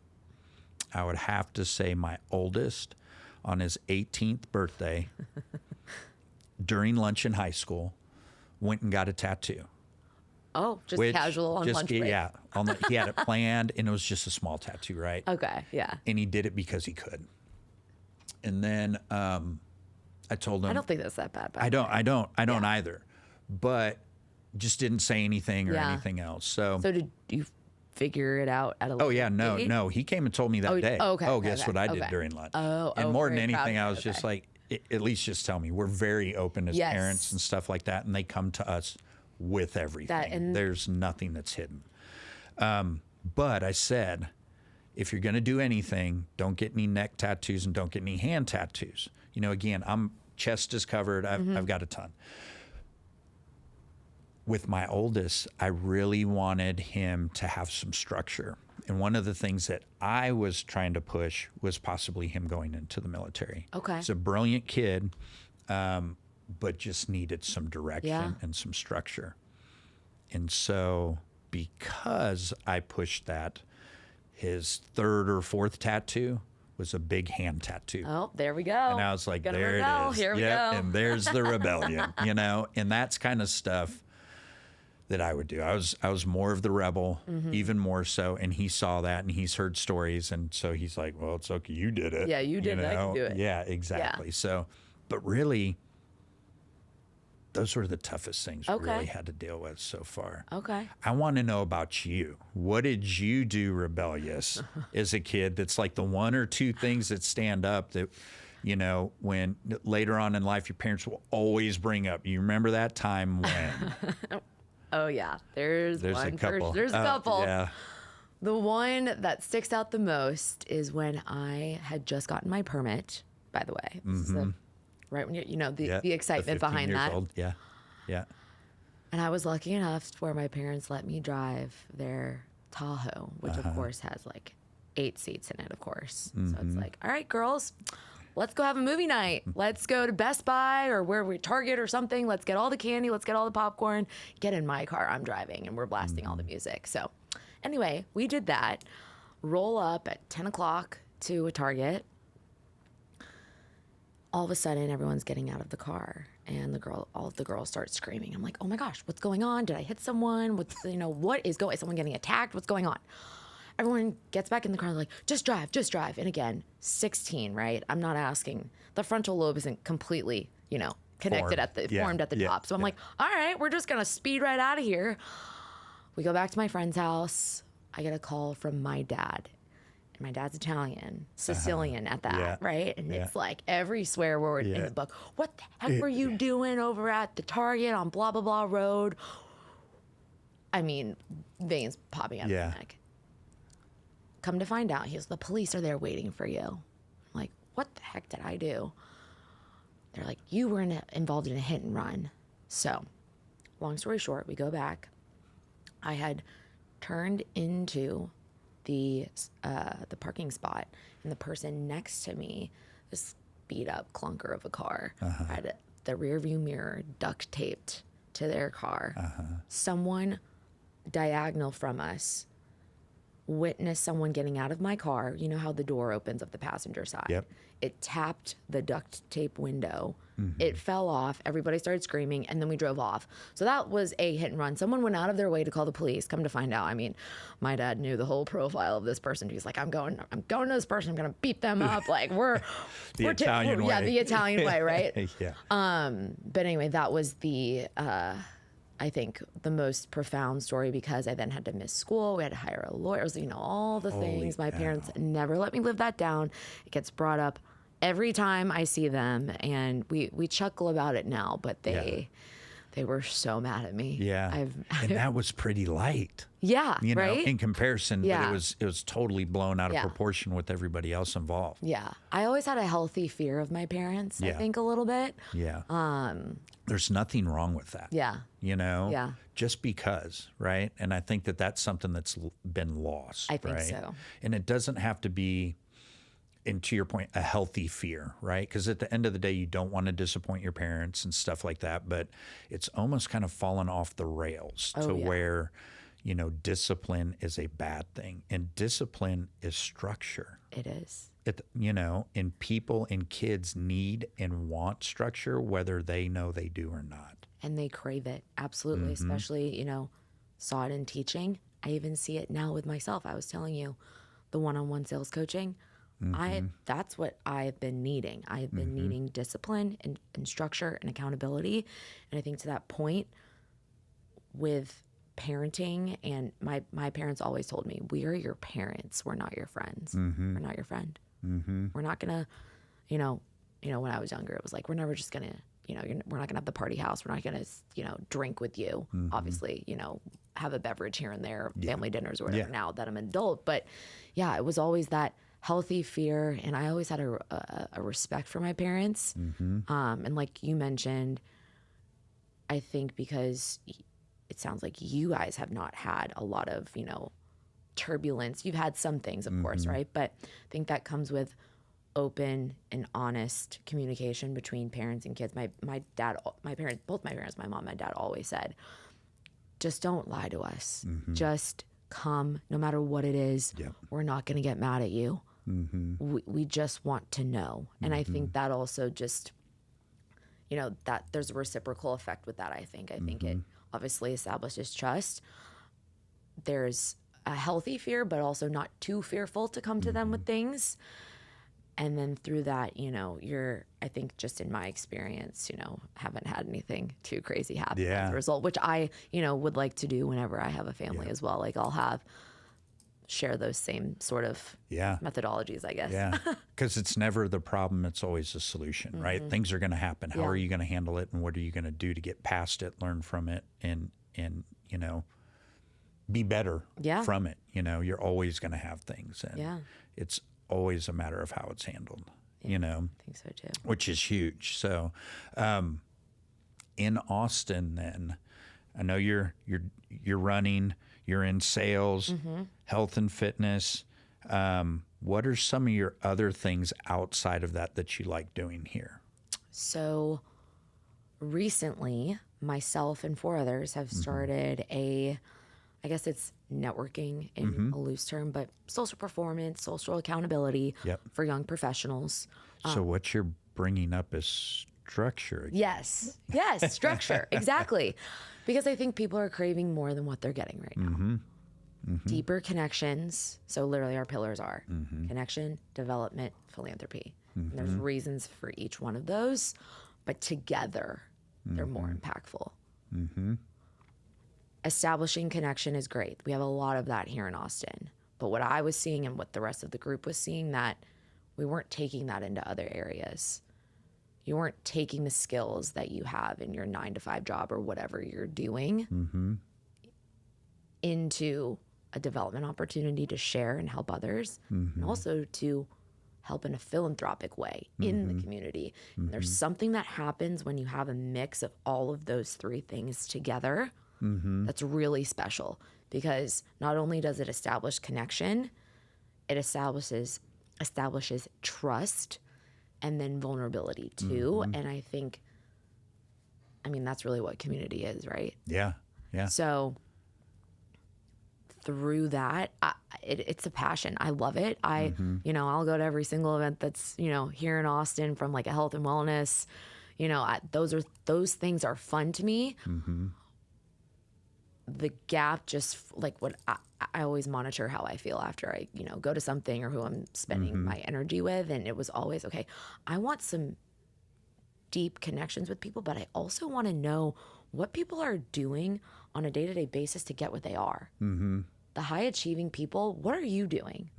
I would have to say my oldest on his 18th birthday during lunch in high school went and got a tattoo. Oh, just casual on lunch break. Yeah. He had it planned, and it was just a small tattoo, right? Okay, yeah. And he did it because he could. And then I told him... I don't think that's that bad. I don't either. But just didn't say anything or anything else. So did you figure it out at a later date? No. He came and told me that day. Guess what I did during lunch? And more than anything, I was just like, at least just tell me. We're very open as parents and stuff like that, and they come to us with everything. There's nothing that's hidden. But I said, if you're going to do anything, don't get any neck tattoos and don't get any hand tattoos. You know, again, chest is covered. I've got a ton. With my oldest, I really wanted him to have some structure. And one of the things that I was trying to push was possibly him going into the military. Okay. He's a brilliant kid, but just needed some direction and some structure. And so because I pushed that, his third or fourth tattoo was a big hand tattoo. Oh, there we go. And I was like, there it is. Here we go. And there's the rebellion, you know, and that's kind of stuff that I would do. I was more of the rebel, even more so. And he saw that and he's heard stories. And so he's like, well, it's okay. You did it. Yeah, you did it. I can do it. Yeah, exactly. Yeah. So, but really, those were the toughest things we really had to deal with so far. Okay. I want to know about you. What did you do rebellious as a kid? That's like the one or two things that stand up that, you know, when later on in life, your parents will always bring up. You remember that time when? Oh, yeah. There's one a couple. There's a couple. Yeah. The one that sticks out the most is when I had just gotten my permit, by the way. So, right when you know, the excitement behind that. Old. Yeah. Yeah. And I was lucky enough where my parents let me drive their Tahoe, which of course has like 8 seats in it, of course. So it's like, all right, girls, let's go have a movie night. Let's go to Best Buy or where we Target or something. Let's get all the candy. Let's get all the popcorn. Get in my car. I'm driving and we're blasting all the music. So anyway, we did that. Roll up at 10 o'clock to a Target. All of a sudden, everyone's getting out of the car, and all of the girls start screaming. I'm like, oh my gosh, what's going on? Did I hit someone? What is going? Is someone getting attacked? What's going on? Everyone gets back in the car and like, just drive. And again, 16, right? I'm not asking. The frontal lobe isn't completely, connected formed at the top. So I'm like, all right, we're just gonna speed right out of here. We go back to my friend's house. I get a call from my dad. And my dad's Italian, Sicilian at that, right? And it's like every swear word in the book. What the heck were you doing over at the Target on blah, blah, blah road? I mean, veins popping out of my neck. Come to find out, the police are there waiting for you. I'm like, what the heck did I do? They're like, you were involved in a hit and run. So, long story short, we go back. I had turned into the parking spot, and the person next to me, this beat up clunker of a car, had the rear view mirror duct taped to their car. Someone diagonal from us witnessed someone getting out of my car. You know how the door opens of the passenger side? Yep. It tapped the duct tape window. It fell off. Everybody started screaming, and then we drove off. So that was a hit and run. Someone went out of their way to call the police. Come to find out, I mean, my dad knew the whole profile of this person. He's like, I'm going to this person. I'm going to beat them up. Like we're Italian way. Yeah, the Italian way, right? Yeah. But anyway, that was the I think the most profound story, because I then had to miss school. We had to hire a lawyer. It was, all the things. My parents never let me live that down. It gets brought up every time I see them, and we chuckle about it now, but they were so mad at me. Yeah. And that was pretty light. Yeah. Right? In comparison, but it was totally blown out of proportion with everybody else involved. Yeah. I always had a healthy fear of my parents, I think a little bit. Yeah. There's nothing wrong with that. Yeah. Yeah. Just because, right? And I think that that's something that's been lost. I think so. And it doesn't have to be, and to your point, a healthy fear, right? Because at the end of the day, you don't want to disappoint your parents and stuff like that, but it's almost kind of fallen off the rails where, discipline is a bad thing, and discipline is structure. It is. And people and kids need and want structure, whether they know they do or not. And they crave it, absolutely, especially, saw it in teaching. I even see it now with myself. I was telling you, the one-on-one sales coaching, that's what I've been needing. I've been needing discipline and structure and accountability. And I think to that point, with parenting, and my parents always told me, we are your parents. We're not your friends. We're not your friend. We're not going to, when I was younger, it was like, we're never just going to we're not gonna have the party house. We're not gonna, drink with you. Obviously, have a beverage here and there, family dinners or whatever. Now that I'm an adult, but yeah, it was always that healthy fear, and I always had a respect for my parents. And like you mentioned, I think because it sounds like you guys have not had a lot of, turbulence. You've had some things, of course, right? But I think that comes with open and honest communication between parents and kids. Both my parents, my mom, my dad always said, just don't lie to us. Just come, no matter what it is. We're not going to get mad at you. We just want to know. And I think that also just, that there's a reciprocal effect with that. I think it obviously establishes trust. There's a healthy fear, but also not too fearful to come to them with things. And then through that, I think just in my experience, haven't had anything too crazy happen as a result, which I, would like to do whenever I have a family as well. Like I'll share those same sort of methodologies, I guess. Yeah, because it's never the problem, it's always the solution, right? Things are going to happen. How are you going to handle it, and what are you going to do to get past it, learn from it, and be better from it? You're always going to have things, and it's always a matter of how it's handled. I think so too. Which is huge. So, in Austin, then, I know you're running. You're in sales, health and fitness. What are some of your other things outside of that you like doing here? So, recently, myself and 4 others have started I guess it's networking in a loose term, but social performance, social accountability for young professionals. So what you're bringing up is structure. Yes, structure, exactly. Because I think people are craving more than what they're getting right now. Deeper connections. So literally our pillars are connection, development, philanthropy. And there's reasons for each one of those, but together they're more impactful. Establishing connection is great. We have a lot of that here in Austin. But what I was seeing and what the rest of the group was seeing, that we weren't taking that into other areas. You weren't taking the skills that you have in your 9-to-5 job or whatever you're doing into a development opportunity to share and help others, and also to help in a philanthropic way in the community. And there's something that happens when you have a mix of all of those 3 things together. That's really special, because not only does it establish connection, it establishes trust and then vulnerability too. And I think, that's really what community is, right? Yeah. So through that, it's a passion. I love it. I'll go to every single event that's, here in Austin, from like a health and wellness, those things are fun to me. The gap, just like what I always monitor how I feel after I, go to something or who I'm spending my energy with. And it was always, okay, I want some deep connections with people, but I also want to know what people are doing on a day-to-day basis to get what they are. The high achieving people, what are you doing?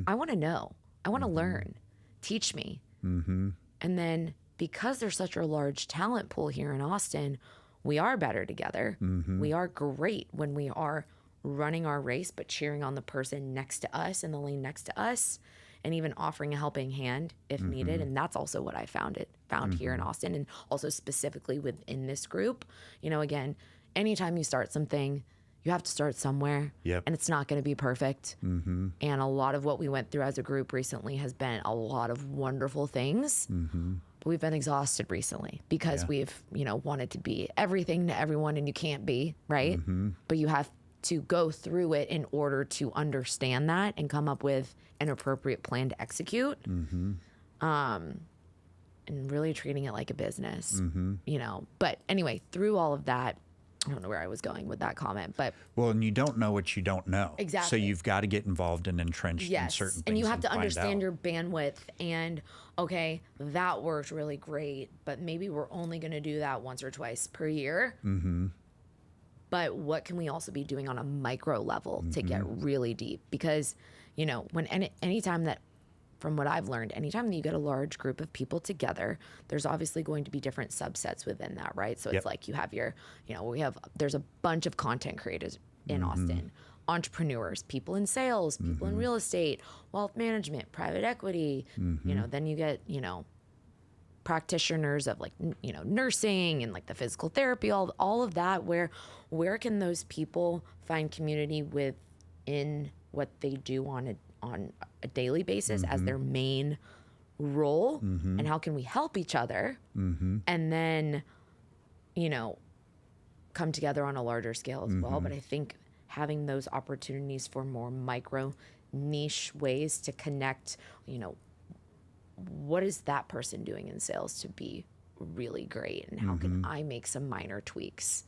I want to know. I want to learn. Teach me. And then, because there's such a large talent pool here in Austin, we are better together. We are great when we are running our race, but cheering on the person next to us in the lane next to us, and even offering a helping hand if needed. And that's also what I found here in Austin, and also specifically within this group. Again, anytime you start something, you have to start somewhere, and it's not going to be perfect. And a lot of what we went through as a group recently has been a lot of wonderful things. But we've been exhausted recently because we've, wanted to be everything to everyone, and you can't be, right? But you have to go through it in order to understand that and come up with an appropriate plan to execute. And really treating it like a business, But anyway, through all of that, I don't know where I was going with that comment, but... Well, and you don't know what you don't know. Exactly. So you've got to get involved and entrenched in certain things. And you have to understand your bandwidth, and, okay, that worked really great, but maybe we're only going to do that once or twice per year. But what can we also be doing on a micro level to get really deep? Because, when anytime that from what I've learned, anytime that you get a large group of people together, there's obviously going to be different subsets within that, right? So it's like you have your, there's a bunch of content creators in Austin, entrepreneurs, people in sales, people in real estate, wealth management, private equity, then you get, practitioners of like, nursing and like the physical therapy, all of that, where can those people find community within what they do on a daily basis as their main role, and how can we help each other, and then, come together on a larger scale as well. But I think having those opportunities for more micro niche ways to connect, what is that person doing in sales to be really great, and how can I make some minor tweaks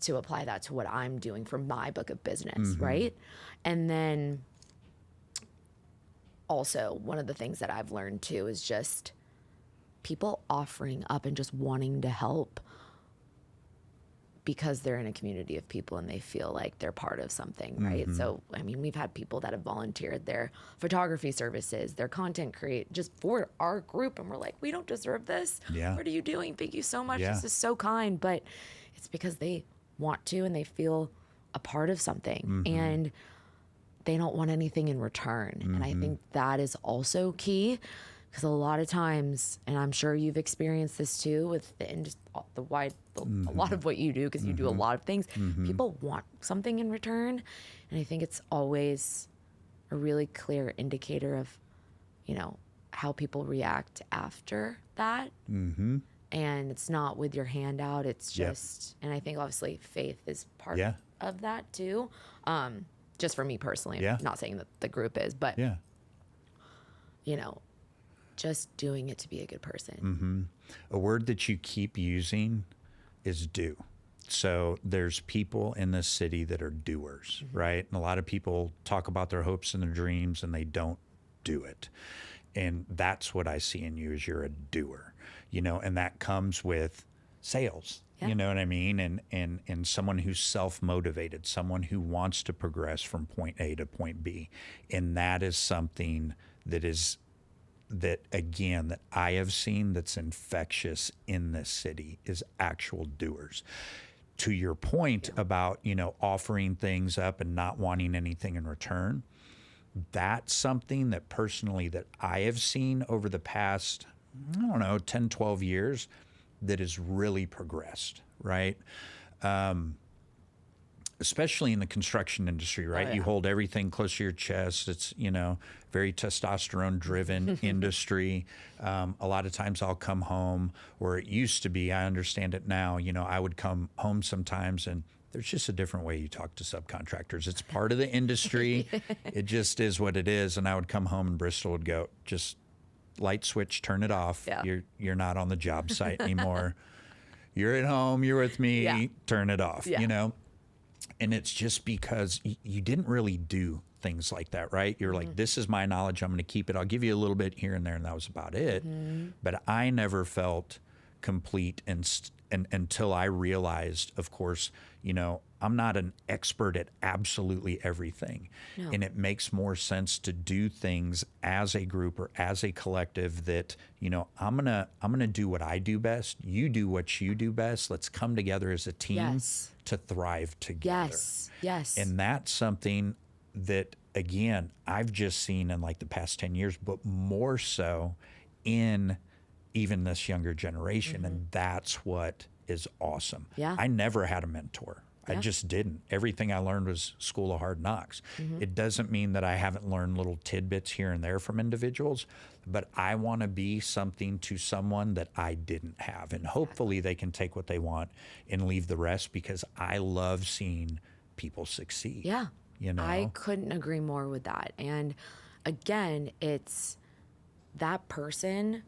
to apply that to what I'm doing for my book of business, right? And then also, one of the things that I've learned too is just people offering up and just wanting to help because they're in a community of people and they feel like they're part of something, right? So, I mean, we've had people that have volunteered their photography services, their content just for our group. And we're like, we don't deserve this. Yeah. What are you doing? Thank you so much. Yeah. This is so kind. But it's because they want to and they feel a part of something. And they don't want anything in return. And I think that is also key, because a lot of times, and I'm sure you've experienced this too with a lot of what you do, because you do a lot of things, people want something in return. And I think it's always a really clear indicator of, how people react after that. And it's not with your hand out, it's just, and I think obviously faith is part of that too. Just for me personally, I'm not saying that the group is, but, just doing it to be a good person. A word that you keep using is do. So there's people in this city that are doers, right? And a lot of people talk about their hopes and their dreams and they don't do it. And that's what I see in you, is you're a doer, and that comes with sales. You know what I mean? And someone who's self-motivated, someone who wants to progress from point A to point B. And that is something that I have seen that's infectious in this city, is actual doers. To your point about, offering things up and not wanting anything in return, that's something that personally that I have seen over the past, 10, 12 years, that has really progressed, right? Especially in the construction industry, right? Oh, yeah. You hold everything close to your chest. It's, very testosterone-driven industry. A lot of times I'll come home, or it used to be, I understand it now, I would come home sometimes and there's just a different way you talk to subcontractors. It's part of the industry. It just is what it is. And I would come home and Bristol would go, just light switch, turn it off. Yeah. You're not on the job site anymore. You're at home, you're with me, turn it off, And it's just because you didn't really do things like that, right? You're like, this is my knowledge, I'm going to keep it. I'll give you a little bit here and there, and that was about it. But I never felt complete until I realized, of course, I'm not an expert at absolutely everything. No. And it makes more sense to do things as a group or as a collective that, I'm gonna do what I do best. You do what you do best. Let's come together as a team to thrive together. Yes. And that's something that, again, I've just seen in like the past 10 years, but more so in even this younger generation. And that's what is awesome. Yeah. I never had a mentor. I just didn't. Everything I learned was school of hard knocks. It doesn't mean that I haven't learned little tidbits here and there from individuals, but I want to be something to someone that I didn't have. And hopefully they can take what they want and leave the rest, because I love seeing people succeed. Yeah. I couldn't agree more with that. And again, it's that person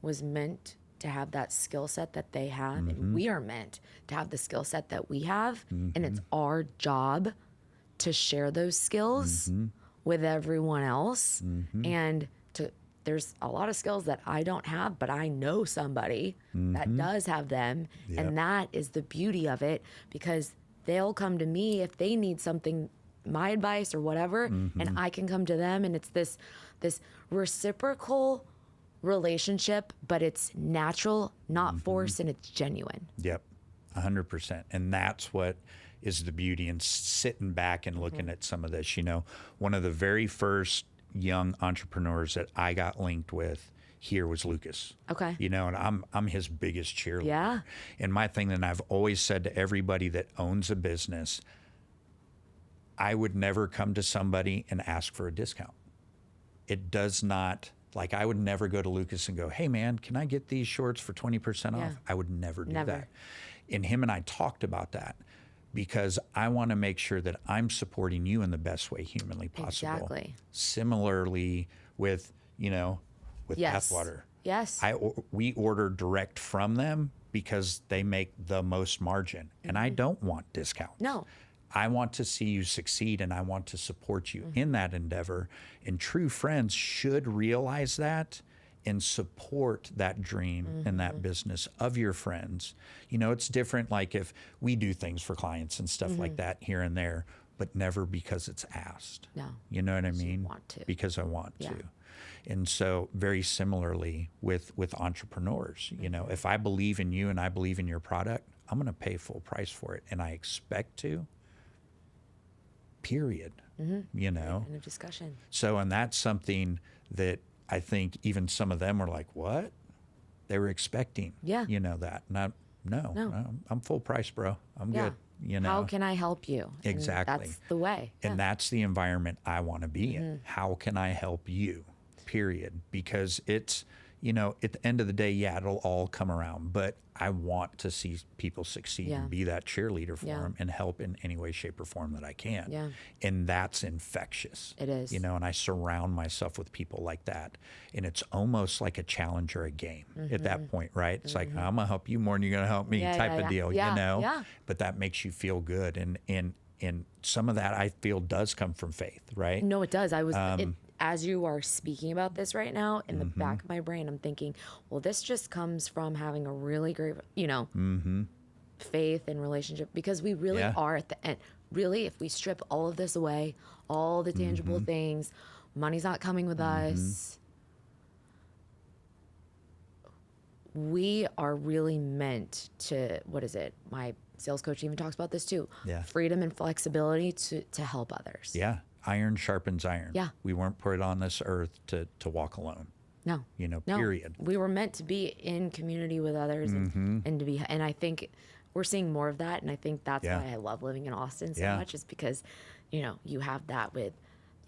was meant to have that skill set that they have, and we are meant to have the skill set that we have, and it's our job to share those skills with everyone else. And there's a lot of skills that I don't have, but I know somebody that does have them, and that is the beauty of it, because they'll come to me if they need something my advice or whatever, and I can come to them, and it's this reciprocal relationship, but it's natural, not forced, and it's genuine. Yep, 100%. And that's what is the beauty in sitting back and looking at some of this. You know, one of the very first young entrepreneurs that I got linked with here was Lucas. Okay. You know, and I'm his biggest cheerleader. Yeah. And my thing that I've always said to everybody that owns a business, I would never come to somebody and ask for a discount. It does not, like, I would never go to Lucas and go, hey man, can I get these shorts for 20% off? I would never do that. And him and I talked about that, because I want to make sure that I'm supporting you in the best way humanly possible. Exactly. Similarly with, you know, with Bathwater. Yes. We order direct from them because they make the most margin, and I don't want discounts. No. I want to see you succeed, and I want to support you in that endeavor. And true friends should realize that and support that dream and that business of your friends. You know, it's different, like if we do things for clients and stuff like that here and there, but never because it's asked. No. You know what I mean? You want to. Because I want to. And so very similarly with entrepreneurs, you know, if I believe in you and I believe in your product, I'm going to pay full price for it. And I expect to, period, you know? End of discussion. So, and that's something that I think even some of them were like, what? They were expecting, you know, that. No, I'm full price, bro. I'm good. You know, how can I help you? Exactly. And that's the way. And that's the environment I want to be in. How can I help you? Period. Because it's, you know, at the end of the day, it'll all come around, but I want to see people succeed and be that cheerleader for them and help in any way, shape, or form that I can. And that's infectious. It is. You know, and I surround myself with people like that. And it's almost like a challenge or a game at that point, right? It's like, I'm going to help you more than you're going to help me type of deal, you know? But that makes you feel good. And some of that I feel does come from faith, right? No, it does. As you are speaking about this right now, in the back of my brain, I'm thinking, well, this just comes from having a really great, you know, faith and relationship, because we really are at the end. Really, if we strip all of this away, all the tangible things, money's not coming with us. We are really meant to, what is it? My sales coach even talks about this too. Freedom and flexibility to help others. Iron sharpens iron. We weren't put on this earth to walk alone. No. You know, period. We were meant to be in community with others and to be, and I think we're seeing more of that. And I think that's why I love living in Austin so much, is because, you know, you have that with,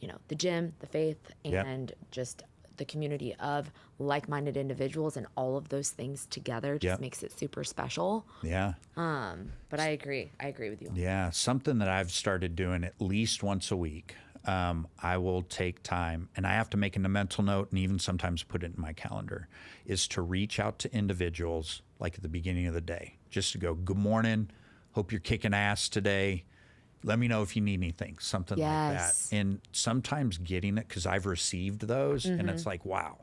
you know, the gym, the faith, and just the community of like-minded individuals, and all of those things together just makes it super special. But I agree with you. Something that I've started doing at least once a week, I will take time, and I have to make a mental note and even sometimes put it in my calendar, is to reach out to individuals like at the beginning of the day, just to go, good morning, hope you're kicking ass today. Let me know if you need anything, something like that. And sometimes getting it, because I've received those, and it's like, wow.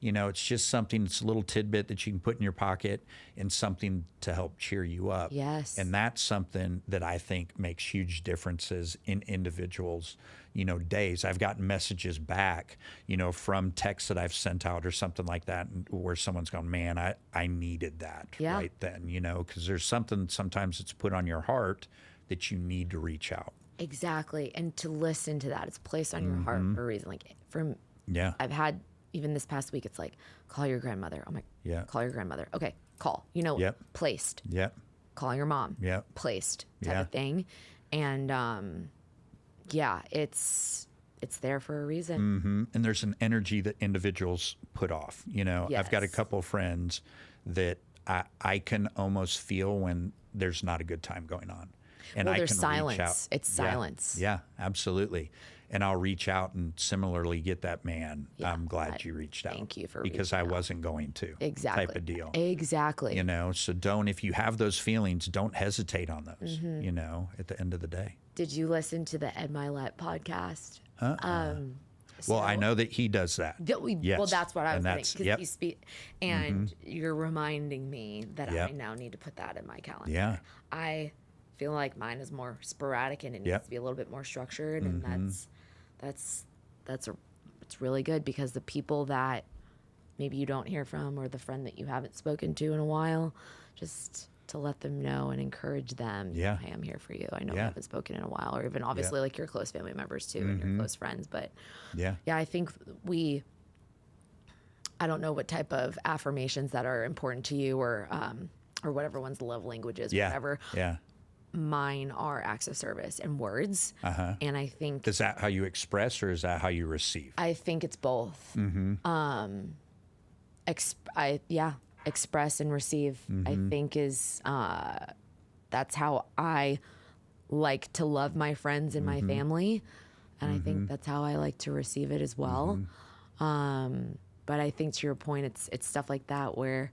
You know, it's just something, it's a little tidbit that you can put in your pocket and something to help cheer you up. And that's something that I think makes huge differences in individuals, you know, days. I've gotten messages back, you know, from texts that I've sent out or something like that, where someone's gone, man, I needed that right then, you know, because there's something sometimes it's put on your heart that you need to reach out. Exactly. And to listen to that. It's placed on your heart for a reason. Like, I've had, even this past week, it's like, call your grandmother. I'm like, call your grandmother. Okay, call. You know, placed. Calling your mom. Placed type of thing. And it's there for a reason. And there's an energy that individuals put off. You know, I've got a couple of friends that I can almost feel when there's not a good time going on. And I can silence. reach out. It's silence. Yeah, absolutely. And I'll reach out and similarly get that, man, I'm glad you reached out. Thank you for because I wasn't going to. Exactly. Type of deal. Exactly. You know, so if you have those feelings, don't hesitate on those, you know, at the end of the day. Did you listen to the Ed Milet podcast? Well, I know that he does that. Well, that's what I was thinking. Because you speak, and you're reminding me that I now need to put that in my calendar. feel like mine is more sporadic and it needs to be a little bit more structured. And it's really good, because the people that maybe you don't hear from, or the friend that you haven't spoken to in a while, just to let them know and encourage them. Yeah. Hey, I'm here for you. I know we haven't spoken in a while, or even obviously like your close family members too, and your close friends. But I think I don't know what type of affirmations that are important to you, or whatever one's love languages, whatever. Yeah. Mine are acts of service and words. And I think... Is that how you express, or is that how you receive? I think it's both. Express and receive, I think is, that's how I like to love my friends and my family. And I think that's how I like to receive it as well. But I think, to your point, it's stuff like that where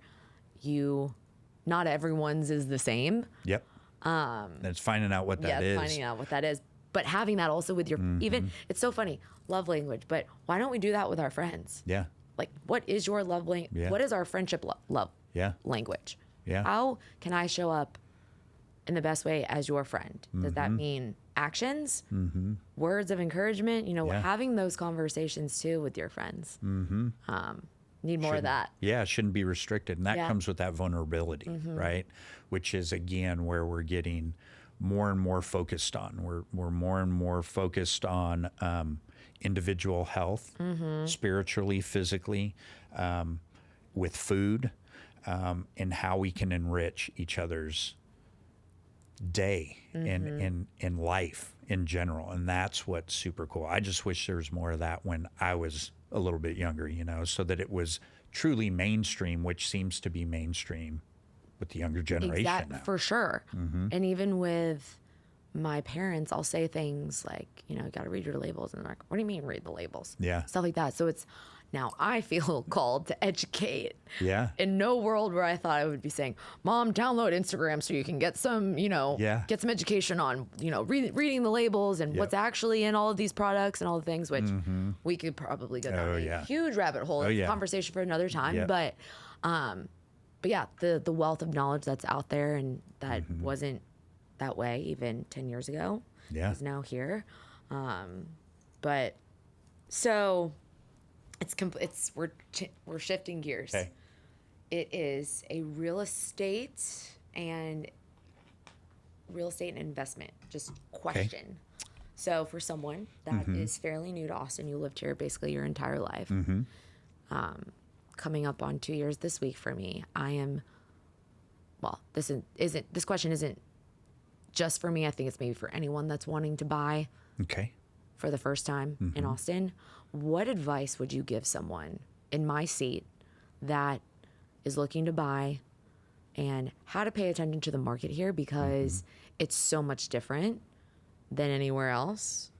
not everyone's is the same. Yep. And it's finding out what that is. Finding out what that is. But having that also with your, even, it's so funny, love language, but why don't we do that with our friends? Yeah. Like, what is your love language? Yeah. What is our friendship love language? Yeah. How can I show up in the best way as your friend? Does that mean actions, words of encouragement? Having those conversations too with your friends. Need more of that. Yeah, it shouldn't be restricted. And that comes with that vulnerability, right? Which is, again, where we're getting more and more focused on. We're more and more focused on individual health, spiritually, physically, with food, and how we can enrich each other's day and in life in general. And that's what's super cool. I just wish there was more of that when I was a little bit younger, so that it was truly mainstream, which seems to be mainstream with the younger generation now. For sure. And even with my parents, I'll say things like, you got to read your labels. And they're like, what do you mean read the labels? Yeah. Stuff like that. So now I feel called to educate. Yeah. In no world where I thought I would be saying, Mom, download Instagram so you can get some, get some education on, reading the labels and what's actually in all of these products and all the things, which we could probably go down a huge rabbit hole. It's a conversation for another time. Yeah. But yeah, the wealth of knowledge that's out there, and that wasn't that way even 10 years ago, is now here. But so we're shifting gears. Okay. It is a real estate and investment just question. Okay. So for someone that is fairly new to Austin, you lived here basically your entire life. Coming up on 2 years this week for me. This question isn't just for me. I think it's maybe for anyone that's wanting to buy for the first time in Austin. What advice would you give someone in my seat that is looking to buy, and how to pay attention to the market here, because it's so much different than anywhere else,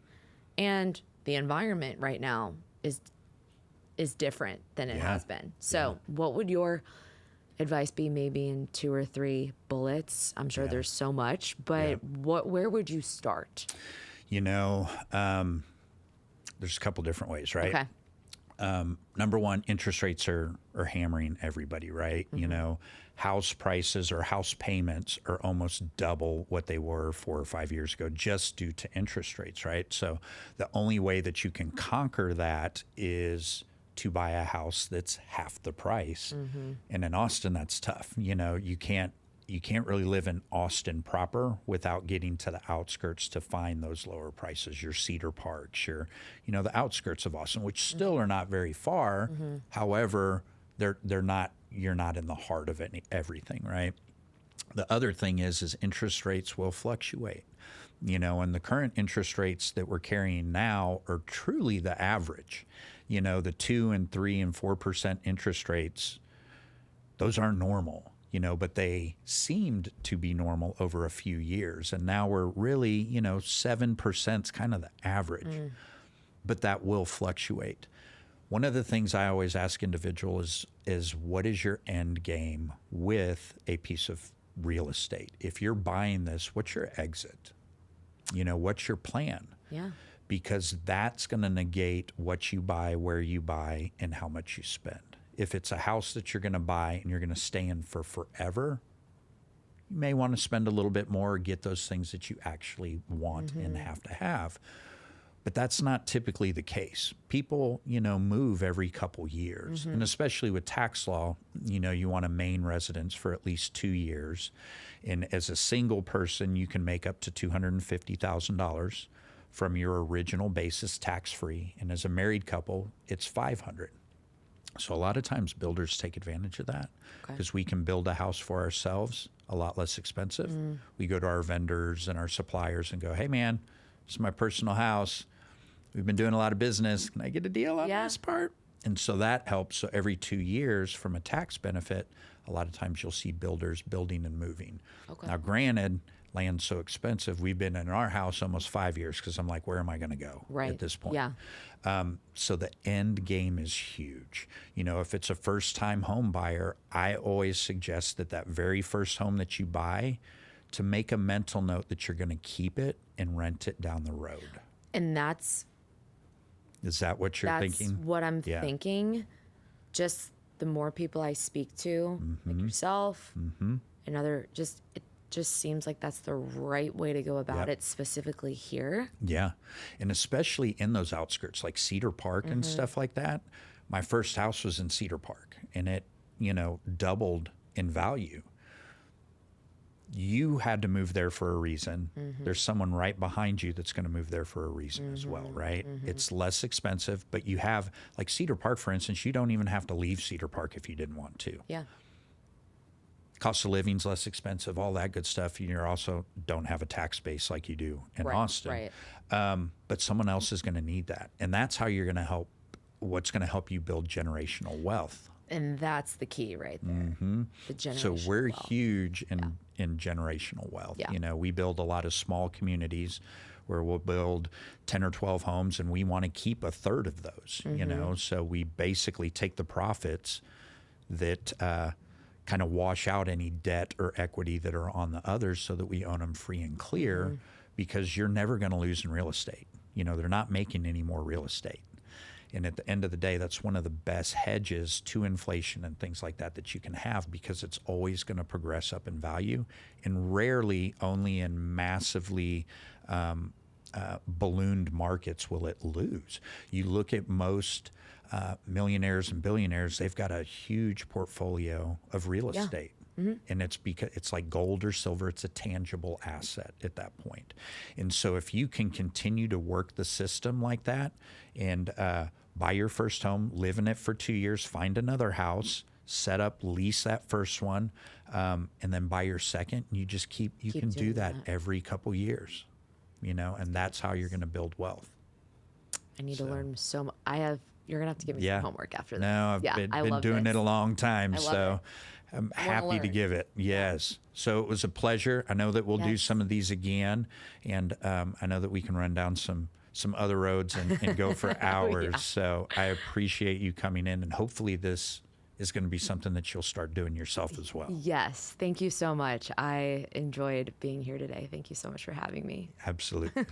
and the environment right now is different than it has been. So what would your advice be, maybe in 2 or 3 bullets? I'm sure there's so much, but where would you start? There's a couple different ways, right? Okay. Number one, interest rates are hammering everybody, right? House prices or house payments are almost double what they were 4 or 5 years ago, just due to interest rates, right? So the only way that you can conquer that is to buy a house that's half the price. And in Austin, that's tough. You can't really live in Austin proper without getting to the outskirts to find those lower prices. Your Cedar Parks, the outskirts of Austin, which still are not very far. However, they're not. You're not in the heart of everything, right? The other thing is interest rates will fluctuate. And the current interest rates that we're carrying now are truly the average. The 2 and 3 and 4% interest rates, those aren't normal. But they seemed to be normal over a few years. And now we're really, 7% is kind of the average. But that will fluctuate. One of the things I always ask individuals is what is your end game with a piece of real estate? If you're buying this, what's your exit? What's your plan? Yeah. Because that's going to negate what you buy, where you buy, and how much you spend. If it's a house that you're going to buy and you're going to stay in for forever, you may want to spend a little bit more or get those things that you actually want and have to have. But that's not typically the case. People, move every couple years. And especially with tax law, you want a main residence for at least 2 years. And as a single person, you can make up to $250,000 from your original basis tax-free. And as a married couple, it's $500,000. So a lot of times builders take advantage of that because we can build a house for ourselves a lot less expensive. We go to our vendors and our suppliers and go, hey, man, this is my personal house. We've been doing a lot of business. Can I get a deal on this part? And so that helps. So every 2 years from a tax benefit, a lot of times you'll see builders building and moving. Now, granted, land's so expensive. We've been in our house almost 5 years because I'm like, where am I going to go at this point? So the end game is huge. If it's a first-time home buyer, I always suggest that very first home that you buy, to make a mental note that you're going to keep it and rent it down the road. And is that what you're thinking? That's what I'm thinking. Just the more people I speak to, like yourself, and it just seems like that's the right way to go about it, specifically here. Yeah. And especially in those outskirts, like Cedar Park and stuff like that. My first house was in Cedar Park, and it, doubled in value. You had to move there for a reason. There's someone right behind you that's going to move there for a reason as well, right? It's less expensive, but you have, like Cedar Park, for instance, you don't even have to leave Cedar Park if you didn't want to. Yeah. Cost of living's less expensive, all that good stuff. You also don't have a tax base like you do in Austin. But someone else is going to need that. And that's how you're going to help, what's going to help you build generational wealth. And that's the key right there. The generational So we're huge in generational wealth. We build a lot of small communities where we'll build 10 or 12 homes, and we want to keep a third of those, So we basically take the profits that kind of wash out any debt or equity that are on the others so that we own them free and clear, because you're never going to lose in real estate. They're not making any more real estate. And at the end of the day, that's one of the best hedges to inflation and things like that you can have, because it's always going to progress up in value, and rarely, only in massively ballooned markets will it lose. You look at most millionaires and billionaires, they've got a huge portfolio of real estate. And it's because it's like gold or silver. It's a tangible asset at that point. And so if you can continue to work the system like that and buy your first home, live in it for 2 years, find another house, set up, lease that first one, and then buy your second, and you just keep can do that every couple years, and that's how you're going to build wealth. I need to learn so much. You're going to have to give me some homework after this. No, I've been doing it a long time, so I'm happy to give it. Yes. So it was a pleasure. I know that we'll do some of these again, and I know that we can run down some other roads and go for hours. So I appreciate you coming in, and hopefully this is going to be something that you'll start doing yourself as well. Yes. Thank you so much. I enjoyed being here today. Thank you so much for having me. Absolutely.